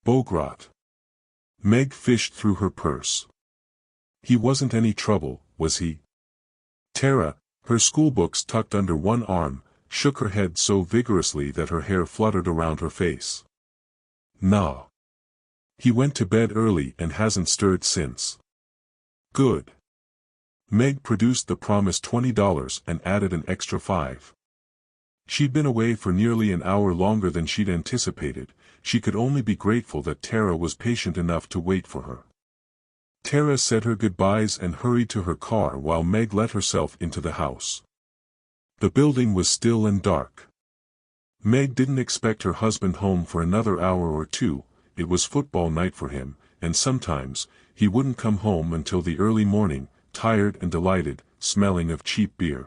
Bogrot. Meg fished through her purse. He wasn't any trouble, was he? Tara, her schoolbooks tucked under one arm, shook her head so vigorously that her hair fluttered around her face. Nah. He went to bed early and hasn't stirred since. Good. Meg produced the promised $20 and added an extra $5. She'd been away for nearly an hour longer than she'd anticipated. She could only be grateful that Tara was patient enough to wait for her. Tara said her goodbyes and hurried to her car while Meg let herself into the house. The building was still and dark. Meg didn't expect her husband home for another hour or two. It was football night for him, and sometimes, he wouldn't come home until the early morning, tired and delighted, smelling of cheap beer.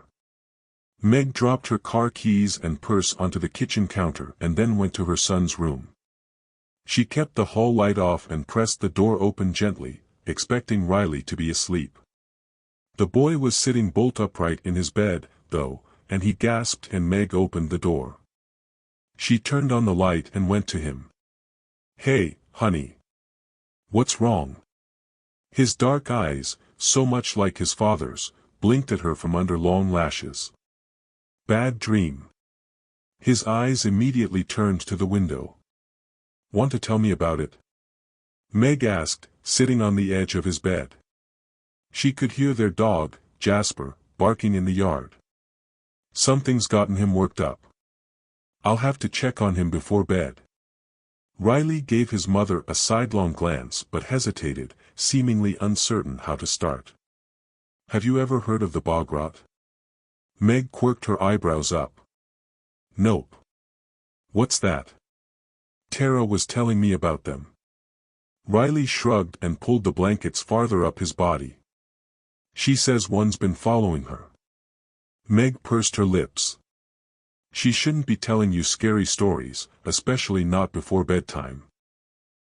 Meg dropped her car keys and purse onto the kitchen counter and then went to her son's room. She kept the hall light off and pressed the door open gently, expecting Riley to be asleep. The boy was sitting bolt upright in his bed, though, and he gasped and Meg opened the door. She turned on the light and went to him. "Hey, honey. What's wrong?" His dark eyes, so much like his father's, blinked at her from under long lashes. "Bad dream." His eyes immediately turned to the window. "Want to tell me about it?" Meg asked, sitting on the edge of his bed. She could hear their dog, Jasper, barking in the yard. "Something's gotten him worked up. I'll have to check on him before bed." Riley gave his mother a sidelong glance but hesitated, seemingly uncertain how to start. "Have you ever heard of the Bogrot?" Meg quirked her eyebrows up. "Nope. What's that?" "Tara was telling me about them." Riley shrugged and pulled the blankets farther up his body. "She says one's been following her." Meg pursed her lips. "She shouldn't be telling you scary stories, especially not before bedtime."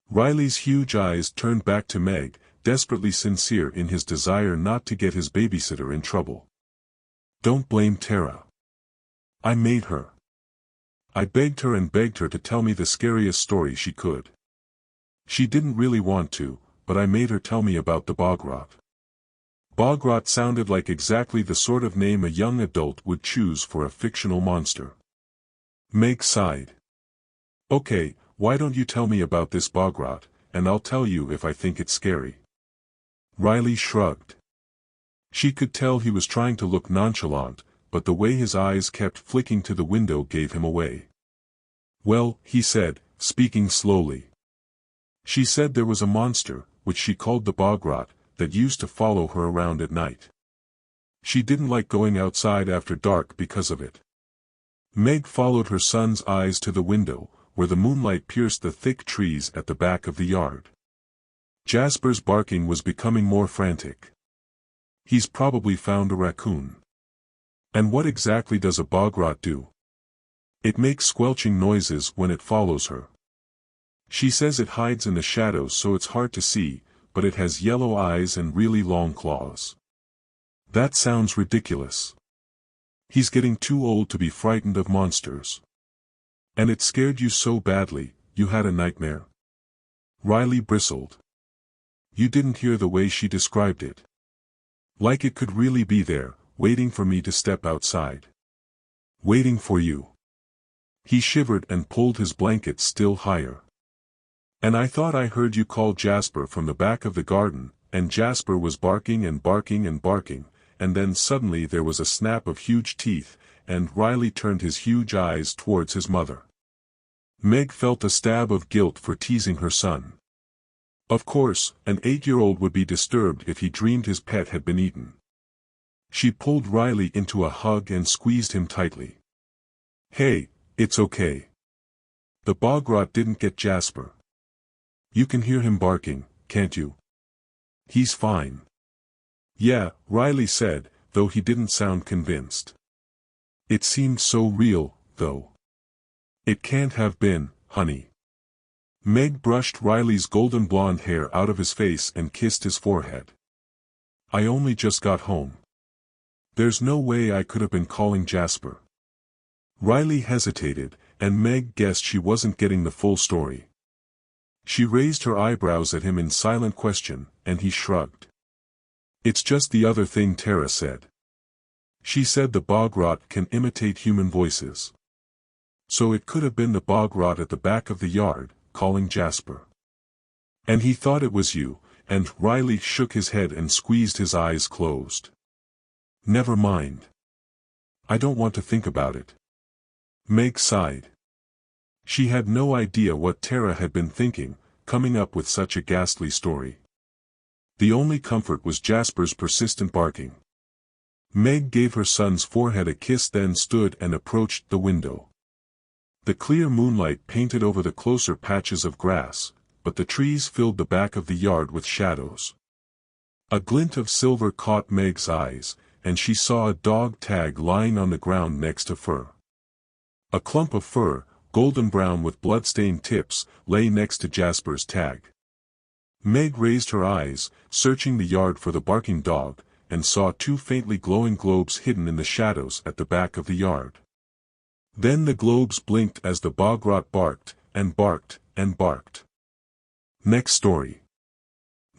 Riley's huge eyes turned back to Meg, desperately sincere in his desire not to get his babysitter in trouble. "Don't blame Tara. I made her. I begged her and begged her to tell me the scariest story she could. She didn't really want to, but I made her tell me about the Bogrot." Bogrot sounded like exactly the sort of name a young adult would choose for a fictional monster. Meg sighed. "Okay, why don't you tell me about this Bogrot, and I'll tell you if I think it's scary." Riley shrugged. She could tell he was trying to look nonchalant, but the way his eyes kept flicking to the window gave him away. "Well," he said, speaking slowly. "She said there was a monster, which she called the Bogrot, that used to follow her around at night. She didn't like going outside after dark because of it." Meg followed her son's eyes to the window, where the moonlight pierced the thick trees at the back of the yard. Jasper's barking was becoming more frantic. "He's probably found a raccoon." "And what exactly does a Bogrot do?" "It makes squelching noises when it follows her. She says it hides in the shadows so it's hard to see, but it has yellow eyes and really long claws." "That sounds ridiculous." "He's getting too old to be frightened of monsters." "And it scared you so badly, you had a nightmare?" Riley bristled. "You didn't hear the way she described it. Like it could really be there, waiting for me to step outside." "Waiting for you." He shivered and pulled his blanket still higher. "And I thought I heard you call Jasper from the back of the garden, and Jasper was barking and barking and barking, and then suddenly there was a snap of huge teeth, and Riley turned his huge eyes towards his mother." Meg felt a stab of guilt for teasing her son. Of course, an 8-year-old would be disturbed if he dreamed his pet had been eaten. She pulled Riley into a hug and squeezed him tightly. "Hey, it's okay. The Bogrot didn't get Jasper. You can hear him barking, can't you?" "He's fine." "Yeah," Riley said, though he didn't sound convinced. "It seemed so real, though." "It can't have been, honey." Meg brushed Riley's golden blonde hair out of his face and kissed his forehead. "I only just got home. There's no way I could have been calling Jasper." Riley hesitated, and Meg guessed she wasn't getting the full story. She raised her eyebrows at him in silent question, and he shrugged. It's just the other thing Tara said. She said the bog rot can imitate human voices. So it could have been the bog rot at the back of the yard, calling Jasper. And he thought it was you, and Riley shook his head and squeezed his eyes closed. Never mind. I don't want to think about it. Meg sighed. She had no idea what Tara had been thinking, coming up with such a ghastly story. The only comfort was Jasper's persistent barking. Meg gave her son's forehead a kiss, then stood and approached the window. The clear moonlight painted over the closer patches of grass, but the trees filled the back of the yard with shadows. A glint of silver caught Meg's eyes, and she saw a dog tag lying on the ground next to fur. A clump of fur, golden brown with blood-stained tips, lay next to Jasper's tag. Meg raised her eyes, searching the yard for the barking dog, and saw two faintly glowing globes hidden in the shadows at the back of the yard. Then the globes blinked as the bog rot barked, and barked, and barked. Next story.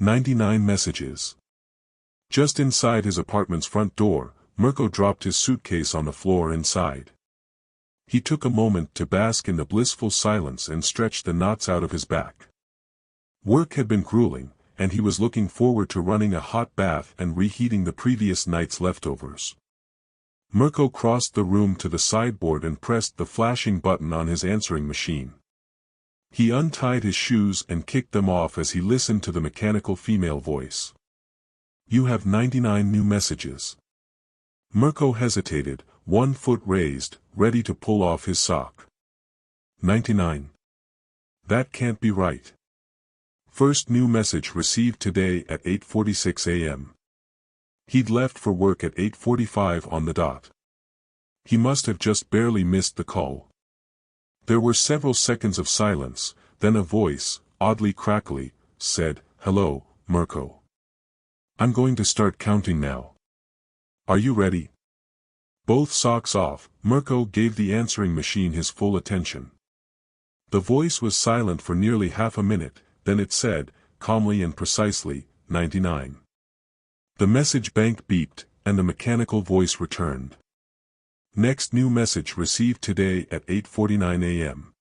99 messages. Just inside his apartment's front door, Mirko dropped his suitcase on the floor inside. He took a moment to bask in the blissful silence and stretch the knots out of his back. Work had been grueling, and he was looking forward to running a hot bath and reheating the previous night's leftovers. Mirko crossed the room to the sideboard and pressed the flashing button on his answering machine. He untied his shoes and kicked them off as he listened to the mechanical female voice. You have 99 new messages. Mirko hesitated, 1 foot raised, ready to pull off his sock. 99. That can't be right. First new message received today at 8:46 a.m. He'd left for work at 8:45 on the dot. He must have just barely missed the call. There were several seconds of silence, then a voice, oddly crackly, said, Hello, Mirko. I'm going to start counting now. Are you ready? Both socks off, Mirko gave the answering machine his full attention. The voice was silent for nearly half a minute, then it said, calmly and precisely, 99. The message bank beeped, and the mechanical voice returned. Next new message received today at 8:49 a.m.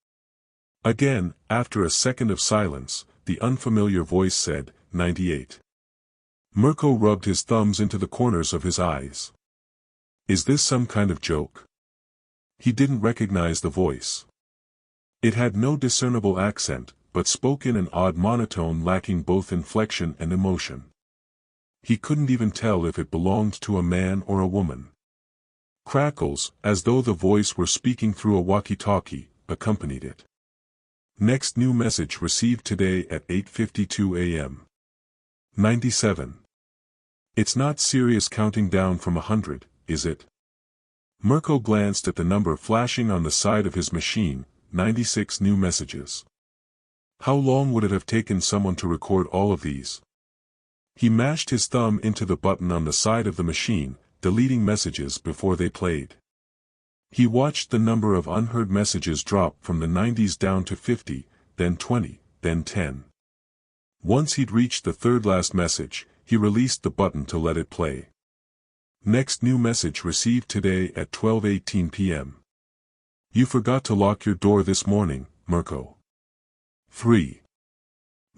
Again, after a second of silence, the unfamiliar voice said, 98. Mirko rubbed his thumbs into the corners of his eyes. Is this some kind of joke? He didn't recognize the voice. It had no discernible accent, but spoke in an odd monotone lacking both inflection and emotion. He couldn't even tell if it belonged to a man or a woman. Crackles, as though the voice were speaking through a walkie-talkie, accompanied it. Next new message received today at 8:52 a.m. 97. It's not serious counting down from 100, is it? Mirko glanced at the number flashing on the side of his machine, 96 new messages. How long would it have taken someone to record all of these? He mashed his thumb into the button on the side of the machine, deleting messages before they played. He watched the number of unheard messages drop from the 90s down to 50, then 20, then 10. Once he'd reached the third last message, he released the button to let it play. Next new message received today at 12:18 p.m. You forgot to lock your door this morning, Mirko. 3.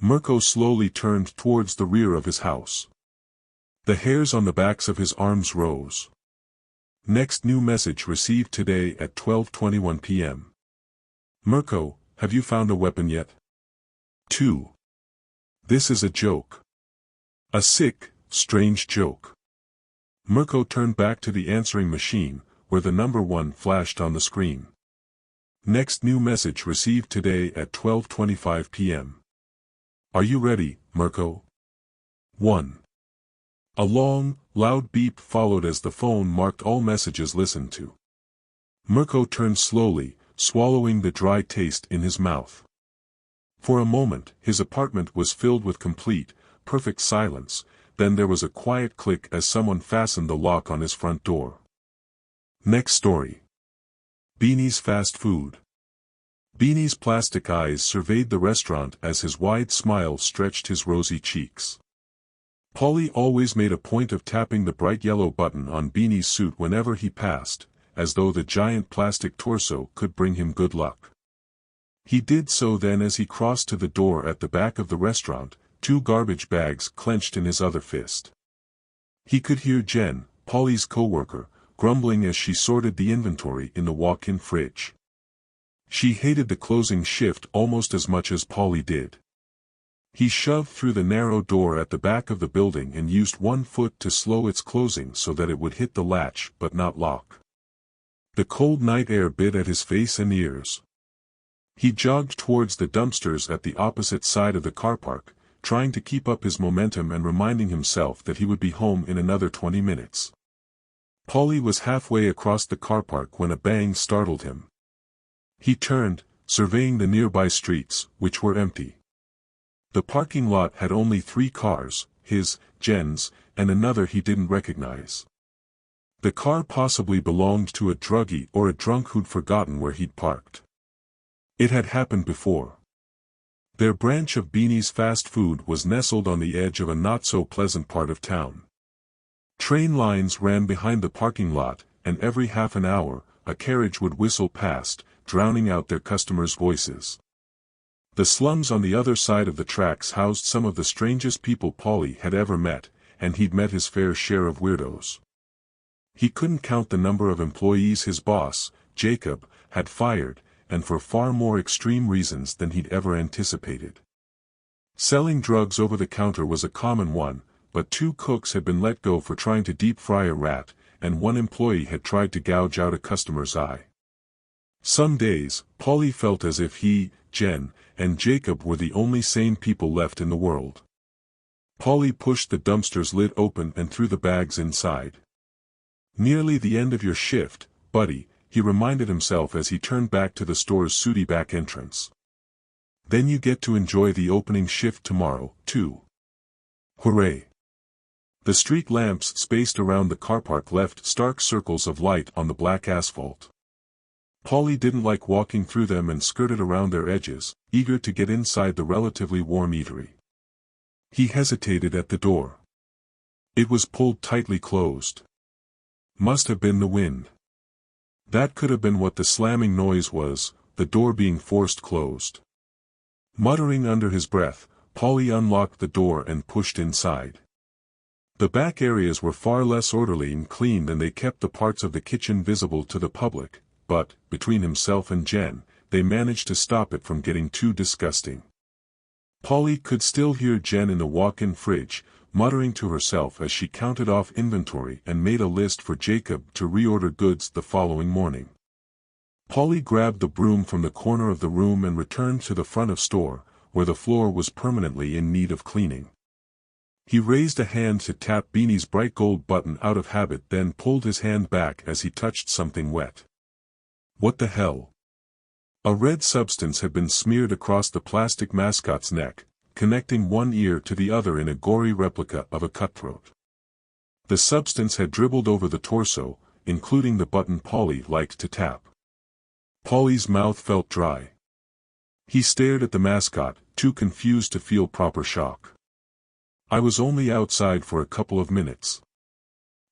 Mirko slowly turned towards the rear of his house. The hairs on the backs of his arms rose. Next new message received today at 12:21 p.m. Mirko, have you found a weapon yet? 2. This is a joke. A sick, strange joke. Mirko turned back to the answering machine, where the number 1 flashed on the screen. Next new message received today at 12:25 p.m. Are you ready, Mirko? 1. A long, loud beep followed as the phone marked all messages listened to. Mirko turned slowly, swallowing the dry taste in his mouth. For a moment, his apartment was filled with complete, perfect silence, then there was a quiet click as someone fastened the lock on his front door. Next story. Beanie's fast food. Beanie's plastic eyes surveyed the restaurant as his wide smile stretched his rosy cheeks. Polly always made a point of tapping the bright yellow button on Beanie's suit whenever he passed, as though the giant plastic torso could bring him good luck. He did so then as he crossed to the door at the back of the restaurant, 2 garbage bags clenched in his other fist. He could hear Jen, Polly's co-worker, grumbling as she sorted the inventory in the walk-in fridge. She hated the closing shift almost as much as Polly did. He shoved through the narrow door at the back of the building and used one foot to slow its closing so that it would hit the latch but not lock. The cold night air bit at his face and ears. He jogged towards the dumpsters at the opposite side of the car park, trying to keep up his momentum and reminding himself that he would be home in another 20 minutes. Polly was halfway across the car park when a bang startled him. He turned, surveying the nearby streets, which were empty. The parking lot had only 3 cars, his, Jen's, and another he didn't recognize. The car possibly belonged to a druggie or a drunk who'd forgotten where he'd parked. It had happened before. Their branch of Beanie's fast food was nestled on the edge of a not-so-pleasant part of town. Train lines ran behind the parking lot, and every half an hour, a carriage would whistle past, drowning out their customers' voices. The slums on the other side of the tracks housed some of the strangest people Polly had ever met, and he'd met his fair share of weirdos. He couldn't count the number of employees his boss, Jacob, had fired, and for far more extreme reasons than he'd ever anticipated. Selling drugs over the counter was a common one, but 2 cooks had been let go for trying to deep fry a rat, and 1 employee had tried to gouge out a customer's eye. Some days, Polly felt as if he, Jen, and Jacob were the only sane people left in the world. Polly pushed the dumpster's lid open and threw the bags inside. "Nearly the end of your shift, buddy," he reminded himself as he turned back to the store's sooty back entrance. "Then you get to enjoy the opening shift tomorrow, too. Hooray!" The street lamps spaced around the car park left stark circles of light on the black asphalt. Polly didn't like walking through them and skirted around their edges, eager to get inside the relatively warm eatery. He hesitated at the door. It was pulled tightly closed. Must have been the wind. That could have been what the slamming noise was, the door being forced closed. Muttering under his breath, Polly unlocked the door and pushed inside. The back areas were far less orderly and clean than they kept the parts of the kitchen visible to the public, but, between himself and Jen, they managed to stop it from getting too disgusting. Polly could still hear Jen in the walk-in fridge, muttering to herself as she counted off inventory and made a list for Jacob to reorder goods the following morning. Polly grabbed the broom from the corner of the room and returned to the front of store, where the floor was permanently in need of cleaning. He raised a hand to tap Beanie's bright gold button out of habit, then pulled his hand back as he touched something wet. What the hell? A red substance had been smeared across the plastic mascot's neck, connecting one ear to the other in a gory replica of a cutthroat. The substance had dribbled over the torso, including the button Polly liked to tap. Polly's mouth felt dry. He stared at the mascot, too confused to feel proper shock. "I was only outside for a couple of minutes.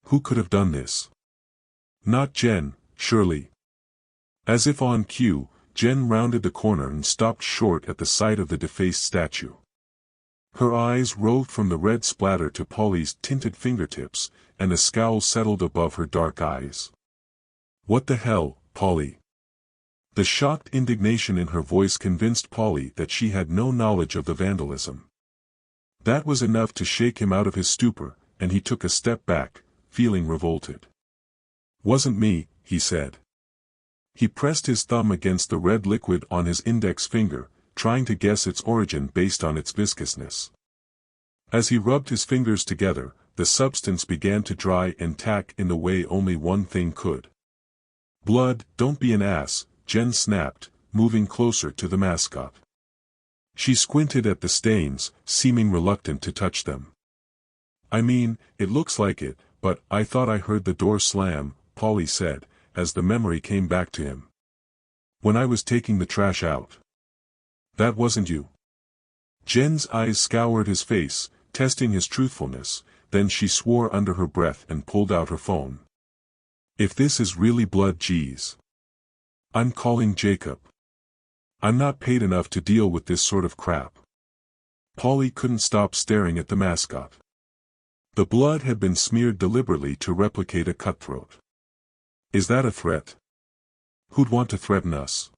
Who could have done this? Not Jen, surely." As if on cue, Jen rounded the corner and stopped short at the sight of the defaced statue. Her eyes roved from the red splatter to Polly's tinted fingertips, and a scowl settled above her dark eyes. "What the hell, Polly?" The shocked indignation in her voice convinced Polly that she had no knowledge of the vandalism. That was enough to shake him out of his stupor, and he took a step back, feeling revolted. "Wasn't me," he said. He pressed his thumb against the red liquid on his index finger, trying to guess its origin based on its viscousness. As he rubbed his fingers together, the substance began to dry and tack in the way only one thing could. "Blood, don't be an ass," Jen snapped, moving closer to the mascot. She squinted at the stains, seeming reluctant to touch them. "I mean, it looks like it, but I thought I heard the door slam," Polly said, as the memory came back to him. When I was taking the trash out. That wasn't you. Jen's eyes scoured his face, testing his truthfulness, then she swore under her breath and pulled out her phone. If this is really blood, geez. I'm calling Jacob. I'm not paid enough to deal with this sort of crap. Polly couldn't stop staring at the mascot. The blood had been smeared deliberately to replicate a cutthroat. Is that a threat? Who'd want to threaten us?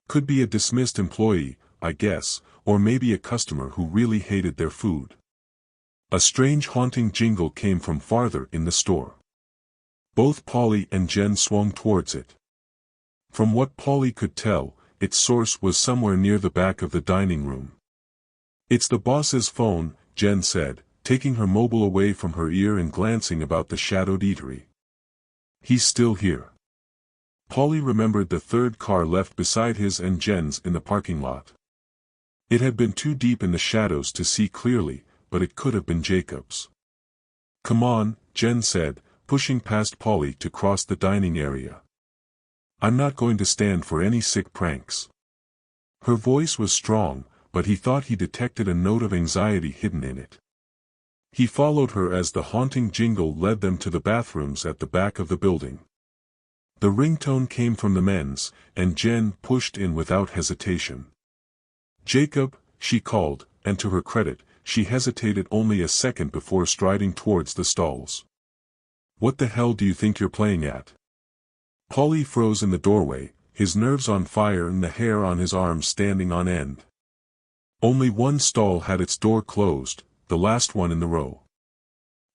Could be a dismissed employee, I guess, or maybe a customer who really hated their food. A strange haunting jingle came from farther in the store. Both Polly and Jen swung towards it. From what Polly could tell, its source was somewhere near the back of the dining room. It's the boss's phone, Jen said, taking her mobile away from her ear and glancing about the shadowed eatery. He's still here. Polly remembered the third car left beside his and Jen's in the parking lot. It had been too deep in the shadows to see clearly, but it could have been Jacob's. Come on, Jen said, pushing past Polly to cross the dining area. I'm not going to stand for any sick pranks. Her voice was strong, but he thought he detected a note of anxiety hidden in it. He followed her as the haunting jingle led them to the bathrooms at the back of the building. The ringtone came from the men's, and Jen pushed in without hesitation. Jacob, she called, and to her credit, she hesitated only a second before striding towards the stalls. What the hell do you think you're playing at? Polly froze in the doorway, his nerves on fire and the hair on his arms standing on end. Only one stall had its door closed, the last one in the row.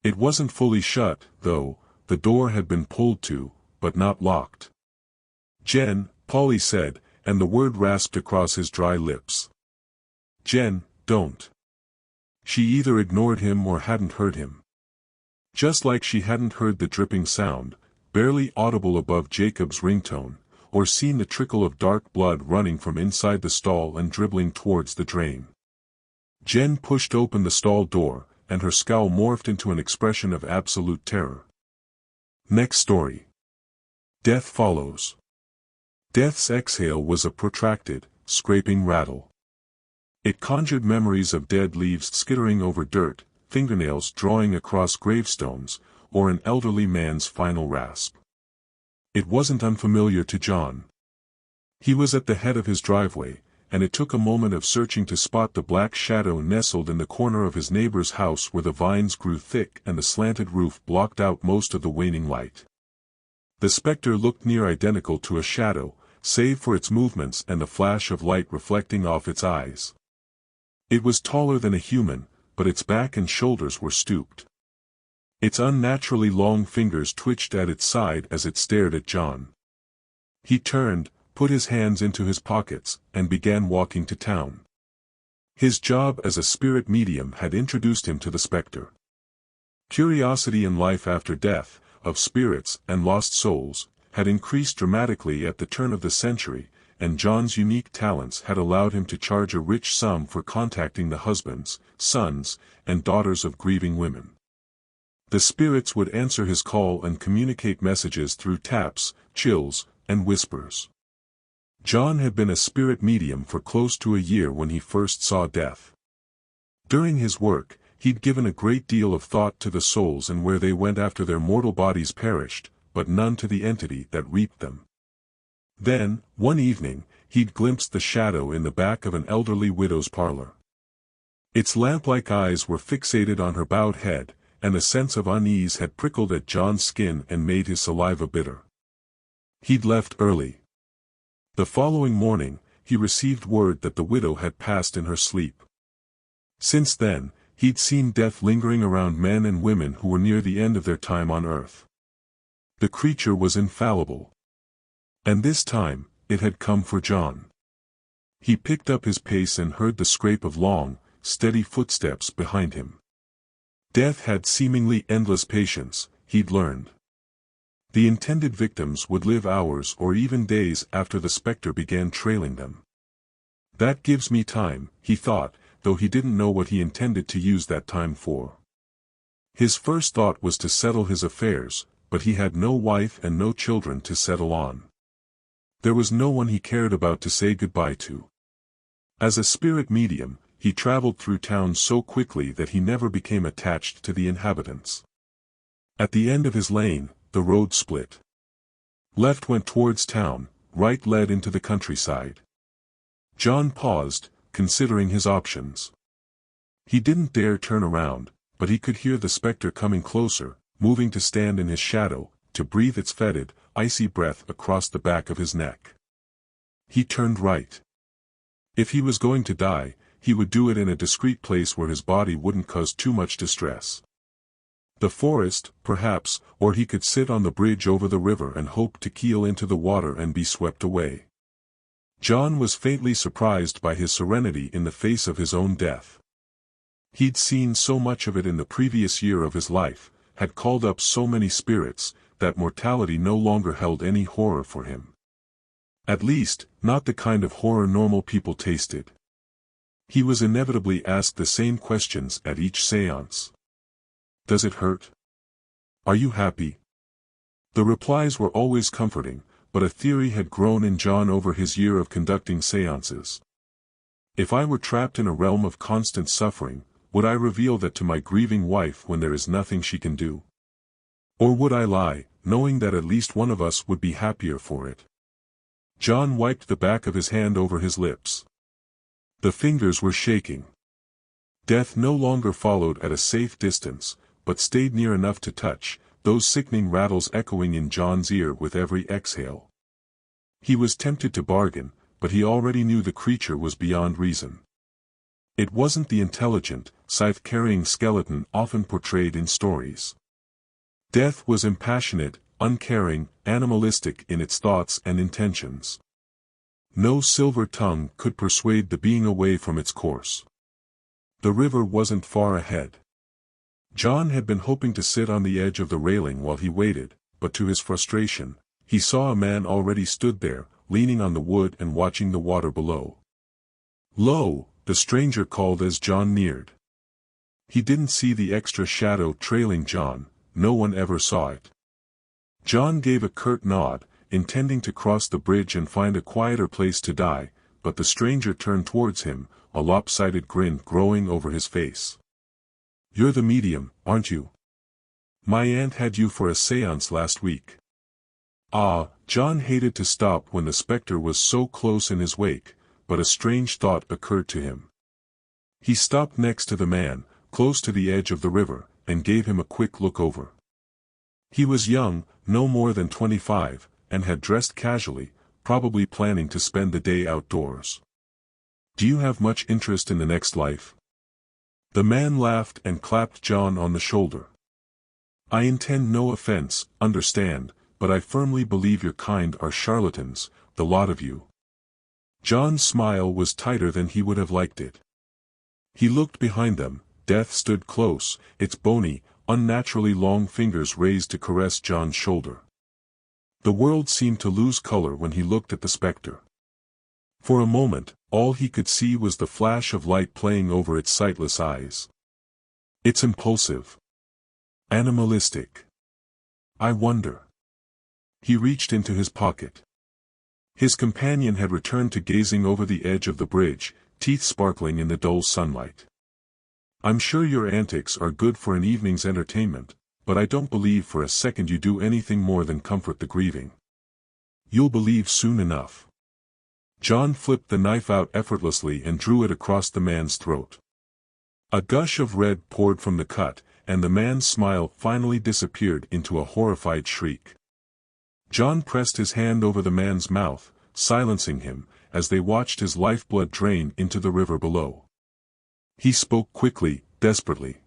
It wasn't fully shut, though, the door had been pulled to, but not locked. Jen, Polly said, and the word rasped across his dry lips. Jen, don't. She either ignored him or hadn't heard him. Just like she hadn't heard the dripping sound, barely audible above Jacob's ringtone, or seen the trickle of dark blood running from inside the stall and dribbling towards the drain. Jen pushed open the stall door, and her scowl morphed into an expression of absolute terror. Next story. Death follows. Death's exhale was a protracted, scraping rattle. It conjured memories of dead leaves skittering over dirt, fingernails drawing across gravestones, or an elderly man's final rasp. It wasn't unfamiliar to John. He was at the head of his driveway, and it took a moment of searching to spot the black shadow nestled in the corner of his neighbor's house where the vines grew thick and the slanted roof blocked out most of the waning light. The specter looked near identical to a shadow, save for its movements and the flash of light reflecting off its eyes. It was taller than a human, but its back and shoulders were stooped. Its unnaturally long fingers twitched at its side as it stared at John. He turned, put his hands into his pockets, and began walking to town. His job as a spirit medium had introduced him to the specter. Curiosity in life after death, of spirits and lost souls, had increased dramatically at the turn of the century, and John's unique talents had allowed him to charge a rich sum for contacting the husbands, sons, and daughters of grieving women. The spirits would answer his call and communicate messages through taps, chills, and whispers. John had been a spirit medium for close to a year when he first saw death. During his work, he'd given a great deal of thought to the souls and where they went after their mortal bodies perished, but none to the entity that reaped them. Then, one evening, he'd glimpsed the shadow in the back of an elderly widow's parlor. Its lamp-like eyes were fixated on her bowed head, and a sense of unease had prickled at John's skin and made his saliva bitter. He'd left early. The following morning, he received word that the widow had passed in her sleep. Since then, he'd seen death lingering around men and women who were near the end of their time on earth. The creature was infallible. And this time, it had come for John. He picked up his pace and heard the scrape of long, steady footsteps behind him. Death had seemingly endless patience, he'd learned. The intended victims would live hours or even days after the specter began trailing them. That gives me time, he thought, though he didn't know what he intended to use that time for. His first thought was to settle his affairs, but he had no wife and no children to settle on. There was no one he cared about to say goodbye to. As a spirit medium, he traveled through town so quickly that he never became attached to the inhabitants. At the end of his lane, the road split. Left went towards town, right led into the countryside. John paused, considering his options. He didn't dare turn around, but he could hear the spectre coming closer, moving to stand in his shadow, to breathe its fetid, icy breath across the back of his neck. He turned right. If he was going to die, he would do it in a discreet place where his body wouldn't cause too much distress. The forest, perhaps, or he could sit on the bridge over the river and hope to keel into the water and be swept away. John was faintly surprised by his serenity in the face of his own death. He'd seen so much of it in the previous year of his life, had called up so many spirits, that mortality no longer held any horror for him. At least, not the kind of horror normal people tasted. He was inevitably asked the same questions at each séance. Does it hurt? Are you happy? The replies were always comforting, but a theory had grown in John over his year of conducting séances. If I were trapped in a realm of constant suffering, would I reveal that to my grieving wife when there is nothing she can do? Or would I lie, knowing that at least one of us would be happier for it? John wiped the back of his hand over his lips. The fingers were shaking. Death no longer followed at a safe distance, but stayed near enough to touch, those sickening rattles echoing in John's ear with every exhale. He was tempted to bargain, but he already knew the creature was beyond reason. It wasn't the intelligent, scythe-carrying skeleton often portrayed in stories. Death was impassionate, uncaring, animalistic in its thoughts and intentions. No silver tongue could persuade the being away from its course. The river wasn't far ahead. John had been hoping to sit on the edge of the railing while he waited, but to his frustration, he saw a man already stood there, leaning on the wood and watching the water below. "Lo!" the stranger called as John neared. He didn't see the extra shadow trailing John, no one ever saw it. John gave a curt nod, intending to cross the bridge and find a quieter place to die, but the stranger turned towards him, a lopsided grin growing over his face. "You're the medium, aren't you? My aunt had you for a séance last week." John hated to stop when the spectre was so close in his wake, but a strange thought occurred to him. He stopped next to the man, close to the edge of the river, and gave him a quick look over. He was young, no more than 25, and had dressed casually, probably planning to spend the day outdoors. "Do you have much interest in the next life?" The man laughed and clapped John on the shoulder. "I intend no offense, understand, but I firmly believe your kind are charlatans, the lot of you." John's smile was tighter than he would have liked it. He looked behind them. Death stood close, its bony, unnaturally long fingers raised to caress John's shoulder. The world seemed to lose color when he looked at the spectre. For a moment, all he could see was the flash of light playing over its sightless eyes. "It's impulsive. Animalistic. I wonder." He reached into his pocket. His companion had returned to gazing over the edge of the bridge, teeth sparkling in the dull sunlight. "I'm sure your antics are good for an evening's entertainment, but I don't believe for a second you do anything more than comfort the grieving. You'll believe soon enough." John flipped the knife out effortlessly and drew it across the man's throat. A gush of red poured from the cut, and the man's smile finally disappeared into a horrified shriek. John pressed his hand over the man's mouth, silencing him, as they watched his lifeblood drain into the river below. He spoke quickly, desperately.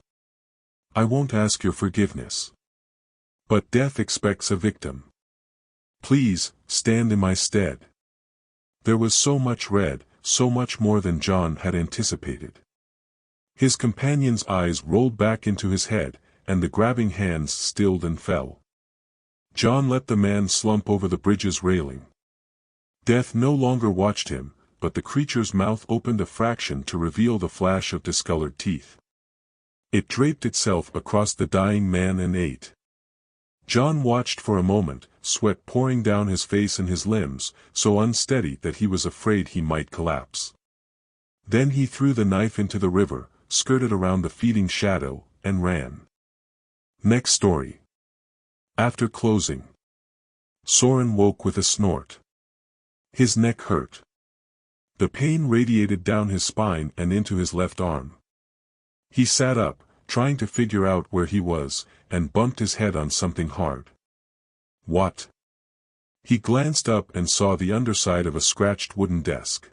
"I won't ask your forgiveness. But death expects a victim. Please, stand in my stead." There was so much red, so much more than John had anticipated. His companion's eyes rolled back into his head, and the grabbing hands stilled and fell. John let the man slump over the bridge's railing. Death no longer watched him, but the creature's mouth opened a fraction to reveal the flash of discolored teeth. It draped itself across the dying man and ate. John watched for a moment, sweat pouring down his face and his limbs, so unsteady that he was afraid he might collapse. Then he threw the knife into the river, skirted around the feeding shadow, and ran. Next story. After closing, Soren woke with a snort. His neck hurt. The pain radiated down his spine and into his left arm. He sat up, trying to figure out where he was, and bumped his head on something hard. What? He glanced up and saw the underside of a scratched wooden desk.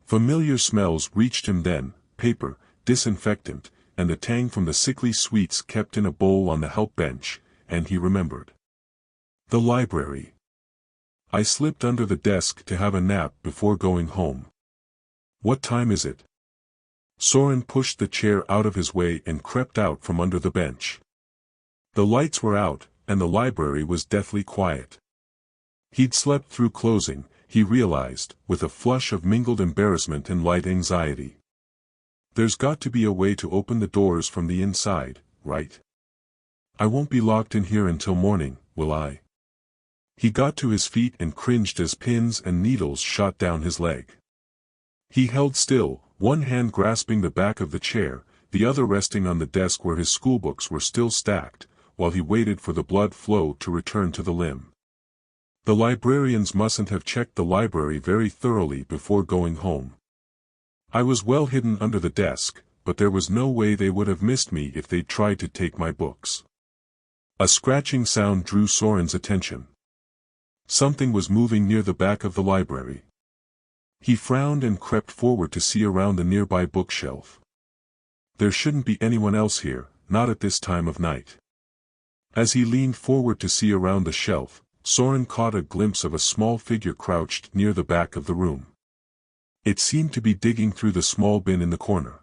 Familiar smells reached him then: paper, disinfectant, and the tang from the sickly sweets kept in a bowl on the help bench, and he remembered. The library. I slipped under the desk to have a nap before going home. What time is it? Soren pushed the chair out of his way and crept out from under the bench. The lights were out, and the library was deathly quiet. He'd slept through closing, he realized, with a flush of mingled embarrassment and light anxiety. There's got to be a way to open the doors from the inside, right? I won't be locked in here until morning, will I? He got to his feet and cringed as pins and needles shot down his leg. He held still, one hand grasping the back of the chair, the other resting on the desk where his schoolbooks were still stacked, while he waited for the blood flow to return to the limb. The librarians mustn't have checked the library very thoroughly before going home. I was well hidden under the desk, but there was no way they would have missed me if they'd tried to take my books. A scratching sound drew Soren's attention. Something was moving near the back of the library. He frowned and crept forward to see around the nearby bookshelf. There shouldn't be anyone else here, not at this time of night. As he leaned forward to see around the shelf, Soren caught a glimpse of a small figure crouched near the back of the room. It seemed to be digging through the small bin in the corner.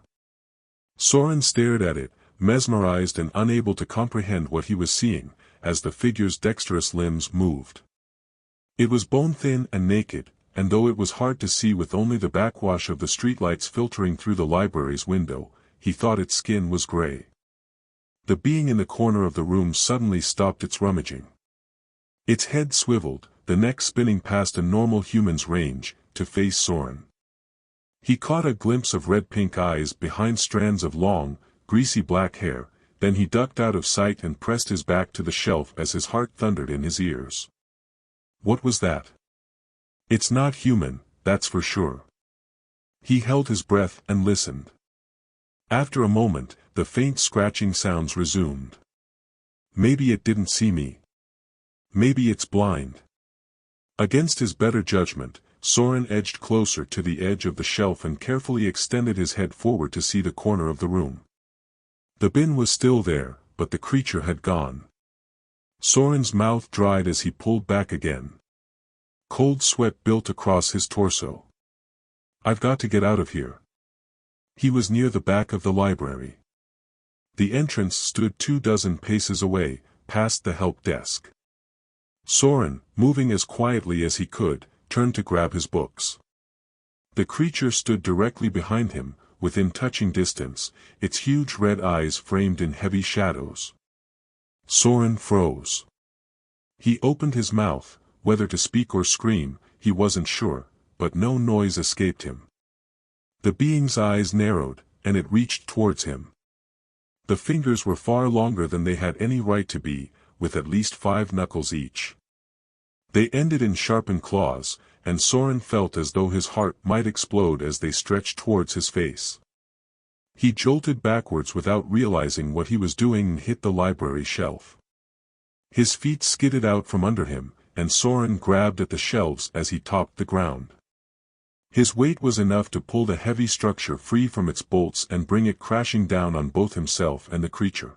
Soren stared at it, mesmerized and unable to comprehend what he was seeing, as the figure's dexterous limbs moved. It was bone-thin and naked, and though it was hard to see with only the backwash of the streetlights filtering through the library's window, he thought its skin was gray. The being in the corner of the room suddenly stopped its rummaging. Its head swiveled, the neck spinning past a normal human's range, to face Soren. He caught a glimpse of red-pink eyes behind strands of long, greasy black hair, then he ducked out of sight and pressed his back to the shelf as his heart thundered in his ears. What was that? It's not human, that's for sure. He held his breath and listened. After a moment, the faint scratching sounds resumed. Maybe it didn't see me. Maybe it's blind. Against his better judgment, Soren edged closer to the edge of the shelf and carefully extended his head forward to see the corner of the room. The bin was still there, but the creature had gone. Soren's mouth dried as he pulled back again. Cold sweat built across his torso. I've got to get out of here. He was near the back of the library. The entrance stood 24 paces away, past the help desk. Soren, moving as quietly as he could, turned to grab his books. The creature stood directly behind him, within touching distance, its huge red eyes framed in heavy shadows. Soren froze. He opened his mouth, whether to speak or scream, he wasn't sure, but no noise escaped him. The being's eyes narrowed, and it reached towards him. The fingers were far longer than they had any right to be, with at least 5 knuckles each. They ended in sharpened claws, and Soren felt as though his heart might explode as they stretched towards his face. He jolted backwards without realizing what he was doing and hit the library shelf. His feet skidded out from under him, and Soren grabbed at the shelves as he topped the ground. His weight was enough to pull the heavy structure free from its bolts and bring it crashing down on both himself and the creature.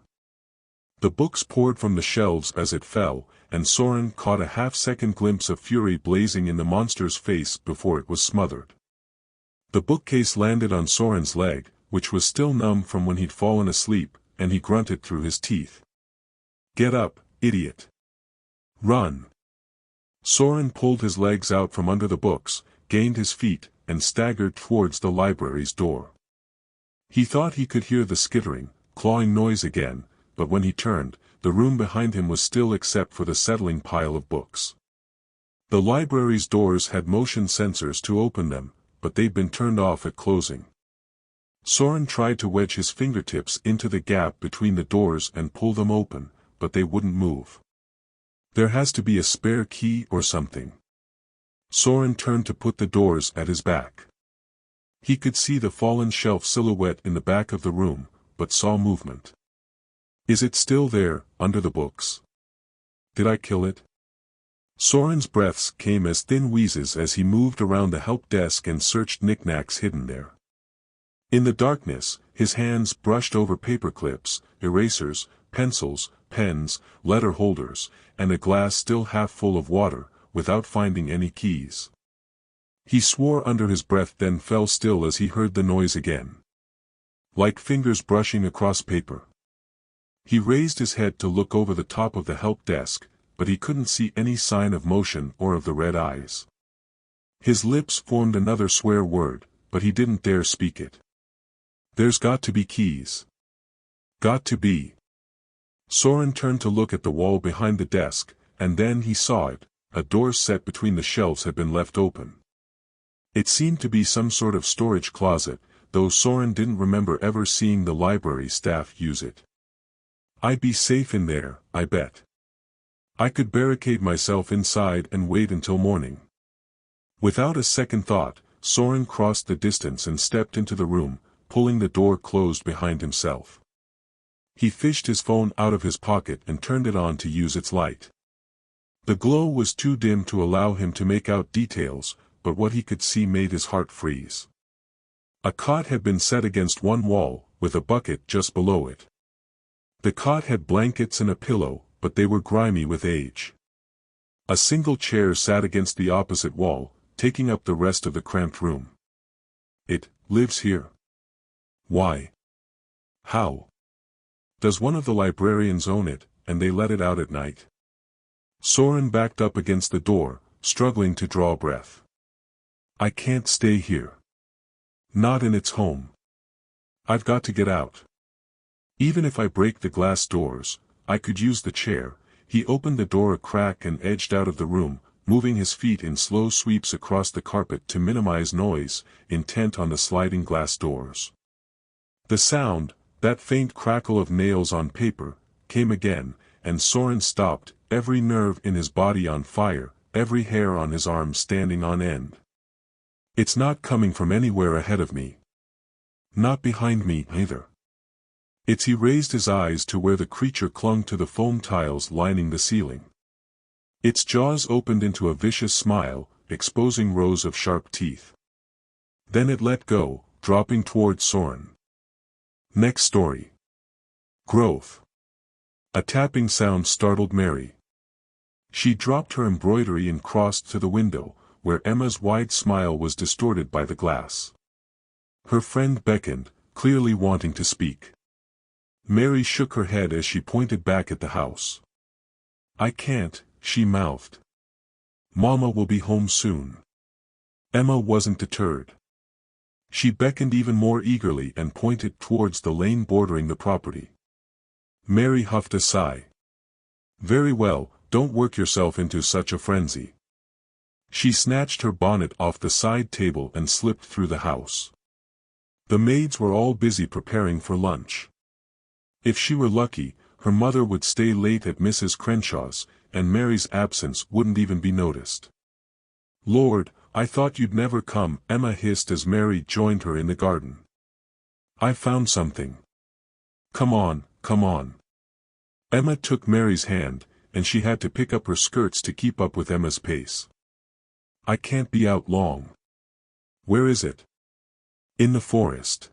The books poured from the shelves as it fell, and Soren caught a half-second glimpse of fury blazing in the monster's face before it was smothered. The bookcase landed on Soren's leg, which was still numb from when he'd fallen asleep, and he grunted through his teeth. Get up, idiot. Run. Soren pulled his legs out from under the books, gained his feet, and staggered towards the library's door. He thought he could hear the skittering, clawing noise again, but when he turned, the room behind him was still except for the settling pile of books. The library's doors had motion sensors to open them, but they'd been turned off at closing. Soren tried to wedge his fingertips into the gap between the doors and pull them open, but they wouldn't move. There has to be a spare key or something. Soren turned to put the doors at his back. He could see the fallen shelf silhouette in the back of the room, but saw movement. Is it still there, under the books? Did I kill it? Soren's breaths came as thin wheezes as he moved around the help desk and searched knickknacks hidden there. In the darkness, his hands brushed over paper clips, erasers, pencils, pens, letter holders, and a glass still half full of water, without finding any keys. He swore under his breath, then fell still as he heard the noise again. Like fingers brushing across paper. He raised his head to look over the top of the help desk, but he couldn't see any sign of motion or of the red eyes. His lips formed another swear word, but he didn't dare speak it. There's got to be keys. Got to be. Soren turned to look at the wall behind the desk, and then he saw it. A door set between the shelves had been left open. It seemed to be some sort of storage closet, though Soren didn't remember ever seeing the library staff use it. I'd be safe in there, I bet. I could barricade myself inside and wait until morning. Without a second thought, Soren crossed the distance and stepped into the room, pulling the door closed behind himself. He fished his phone out of his pocket and turned it on to use its light. The glow was too dim to allow him to make out details, but what he could see made his heart freeze. A cot had been set against one wall, with a bucket just below it. The cot had blankets and a pillow, but they were grimy with age. A single chair sat against the opposite wall, taking up the rest of the cramped room. It lives here. Why? How? Does one of the librarians own it, and they let it out at night? Soren backed up against the door, struggling to draw breath. I can't stay here. Not in its home. I've got to get out. Even if I break the glass doors, I could use the chair. He opened the door a crack and edged out of the room, moving his feet in slow sweeps across the carpet to minimize noise, intent on the sliding glass doors. The sound, that faint crackle of nails on paper, came again, and Soren stopped, every nerve in his body on fire, every hair on his arm standing on end. It's not coming from anywhere ahead of me. Not behind me, either. He raised his eyes to where the creature clung to the foam tiles lining the ceiling. Its jaws opened into a vicious smile, exposing rows of sharp teeth. Then it let go, dropping toward Soren. Next story. Growth. A tapping sound startled Mary. She dropped her embroidery and crossed to the window, where Emma's wide smile was distorted by the glass. Her friend beckoned, clearly wanting to speak. Mary shook her head as she pointed back at the house. I can't, she mouthed. Mama will be home soon. Emma wasn't deterred. She beckoned even more eagerly and pointed towards the lane bordering the property. Mary huffed a sigh. Very well, don't work yourself into such a frenzy. She snatched her bonnet off the side table and slipped through the house. The maids were all busy preparing for lunch. If she were lucky, her mother would stay late at Mrs. Crenshaw's, and Mary's absence wouldn't even be noticed. Lord, I thought you'd never come, Emma hissed as Mary joined her in the garden. I found something. Come on, come on. Emma took Mary's hand, and she had to pick up her skirts to keep up with Emma's pace. I can't be out long. Where is it? In the forest.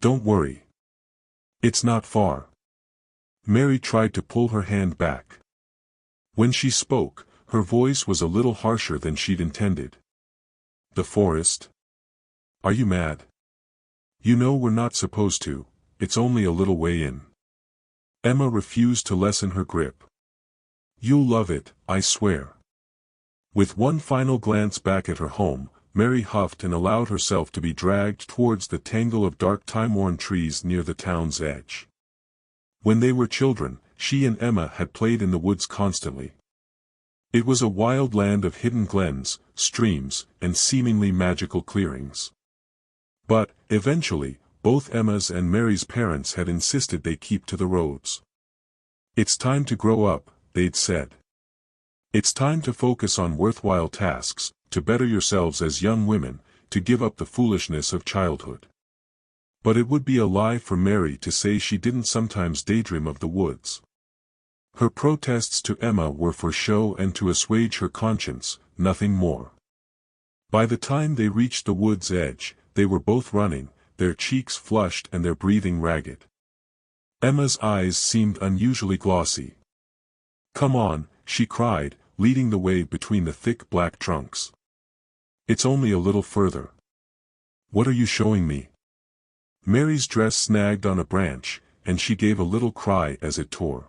Don't worry. It's not far. Mary tried to pull her hand back. When she spoke, her voice was a little harsher than she'd intended. The forest? Are you mad? You know we're not supposed to, it's only a little way in. Emma refused to lessen her grip. You'll love it, I swear. With one final glance back at her home, Mary huffed and allowed herself to be dragged towards the tangle of dark time-worn trees near the town's edge. When they were children, she and Emma had played in the woods constantly. It was a wild land of hidden glens, streams, and seemingly magical clearings. But, eventually, both Emma's and Mary's parents had insisted they keep to the roads. "It's time to grow up," they'd said. "It's time to focus on worthwhile tasks, to better yourselves as young women, to give up the foolishness of childhood." But it would be a lie for Mary to say she didn't sometimes daydream of the woods. Her protests to Emma were for show and to assuage her conscience, nothing more. By the time they reached the wood's edge, they were both running, their cheeks flushed and their breathing ragged. Emma's eyes seemed unusually glossy. "Come on," she cried, leading the way between the thick black trunks. "It's only a little further." "What are you showing me?" Mary's dress snagged on a branch, and she gave a little cry as it tore.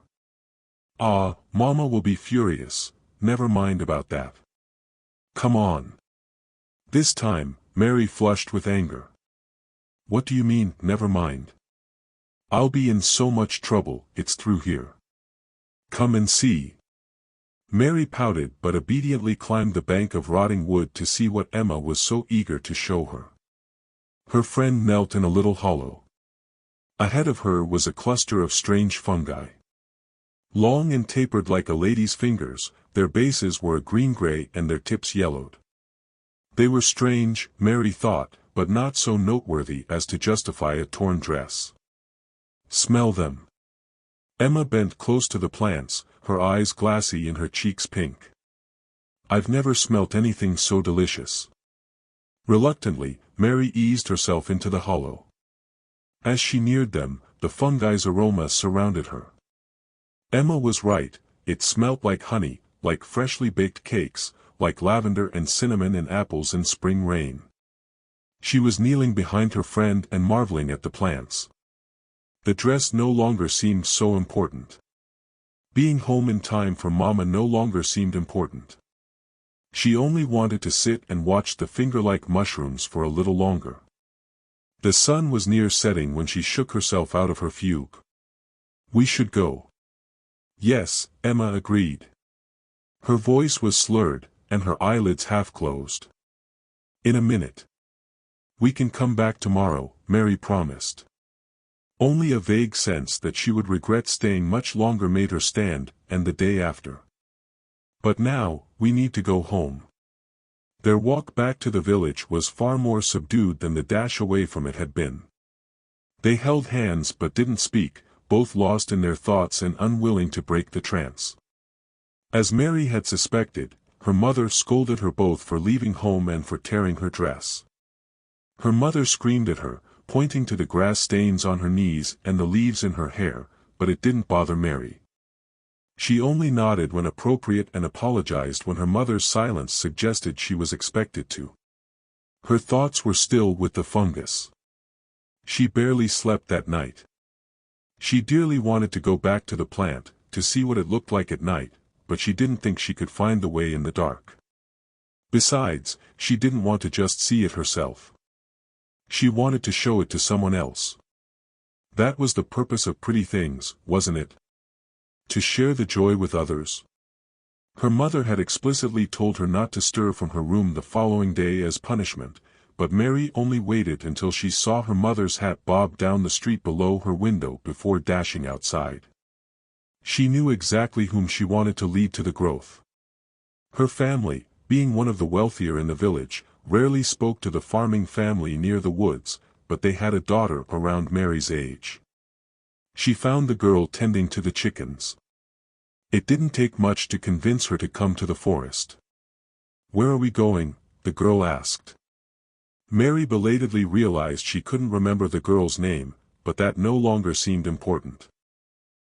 "Ah, Mama will be furious, never mind about that. Come on." This time, Mary flushed with anger. "What do you mean, never mind? I'll be in so much trouble, it's through here. Come and see." Mary pouted but obediently climbed the bank of rotting wood to see what Emma was so eager to show her. Her friend knelt in a little hollow. Ahead of her was a cluster of strange fungi. Long and tapered like a lady's fingers, their bases were a green-gray and their tips yellowed. They were strange, Mary thought, but not so noteworthy as to justify a torn dress. "Smell them." Emma bent close to the plants, her eyes glassy and her cheeks pink. "I've never smelt anything so delicious." Reluctantly, Mary eased herself into the hollow. As she neared them, the fungi's aroma surrounded her. Emma was right, it smelt like honey, like freshly baked cakes, like lavender and cinnamon and apples in spring rain. She was kneeling behind her friend and marveling at the plants. The dress no longer seemed so important. Being home in time for Mama no longer seemed important. She only wanted to sit and watch the finger-like mushrooms for a little longer. The sun was near setting when she shook herself out of her fugue. "We should go." "Yes," Emma agreed. Her voice was slurred, and her eyelids half-closed. "In a minute. We can come back tomorrow," Mary promised. Only a vague sense that she would regret staying much longer made her stand, and the day after. "But now, we need to go home." Their walk back to the village was far more subdued than the dash away from it had been. They held hands but didn't speak, both lost in their thoughts and unwilling to break the trance. As Mary had suspected, her mother scolded her both for leaving home and for tearing her dress. Her mother screamed at her, pointing to the grass stains on her knees and the leaves in her hair, but it didn't bother Mary. She only nodded when appropriate and apologized when her mother's silence suggested she was expected to. Her thoughts were still with the fungus. She barely slept that night. She dearly wanted to go back to the plant, to see what it looked like at night, but she didn't think she could find the way in the dark. Besides, she didn't want to just see it herself. She wanted to show it to someone else. That was the purpose of pretty things, wasn't it? To share the joy with others. Her mother had explicitly told her not to stir from her room the following day as punishment, but Mary only waited until she saw her mother's hat bob down the street below her window before dashing outside. She knew exactly whom she wanted to lead to the growth. Her family, being one of the wealthier in the village, rarely spoke to the farming family near the woods, but they had a daughter around Mary's age. She found the girl tending to the chickens. It didn't take much to convince her to come to the forest. "Where are we going?" the girl asked. Mary belatedly realized she couldn't remember the girl's name, but that no longer seemed important.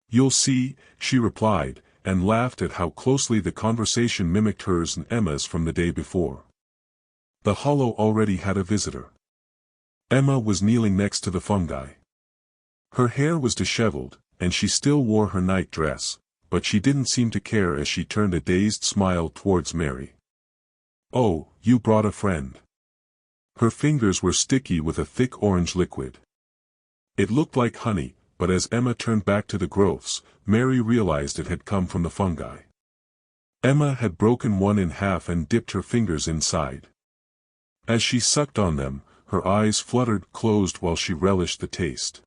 "You'll see," she replied, and laughed at how closely the conversation mimicked hers and Emma's from the day before. The hollow already had a visitor. Emma was kneeling next to the fungi. Her hair was disheveled, and she still wore her night dress, but she didn't seem to care as she turned a dazed smile towards Mary. "Oh, you brought a friend." Her fingers were sticky with a thick orange liquid. It looked like honey, but as Emma turned back to the growths, Mary realized it had come from the fungi. Emma had broken one in half and dipped her fingers inside. As she sucked on them, her eyes fluttered closed while she relished the taste.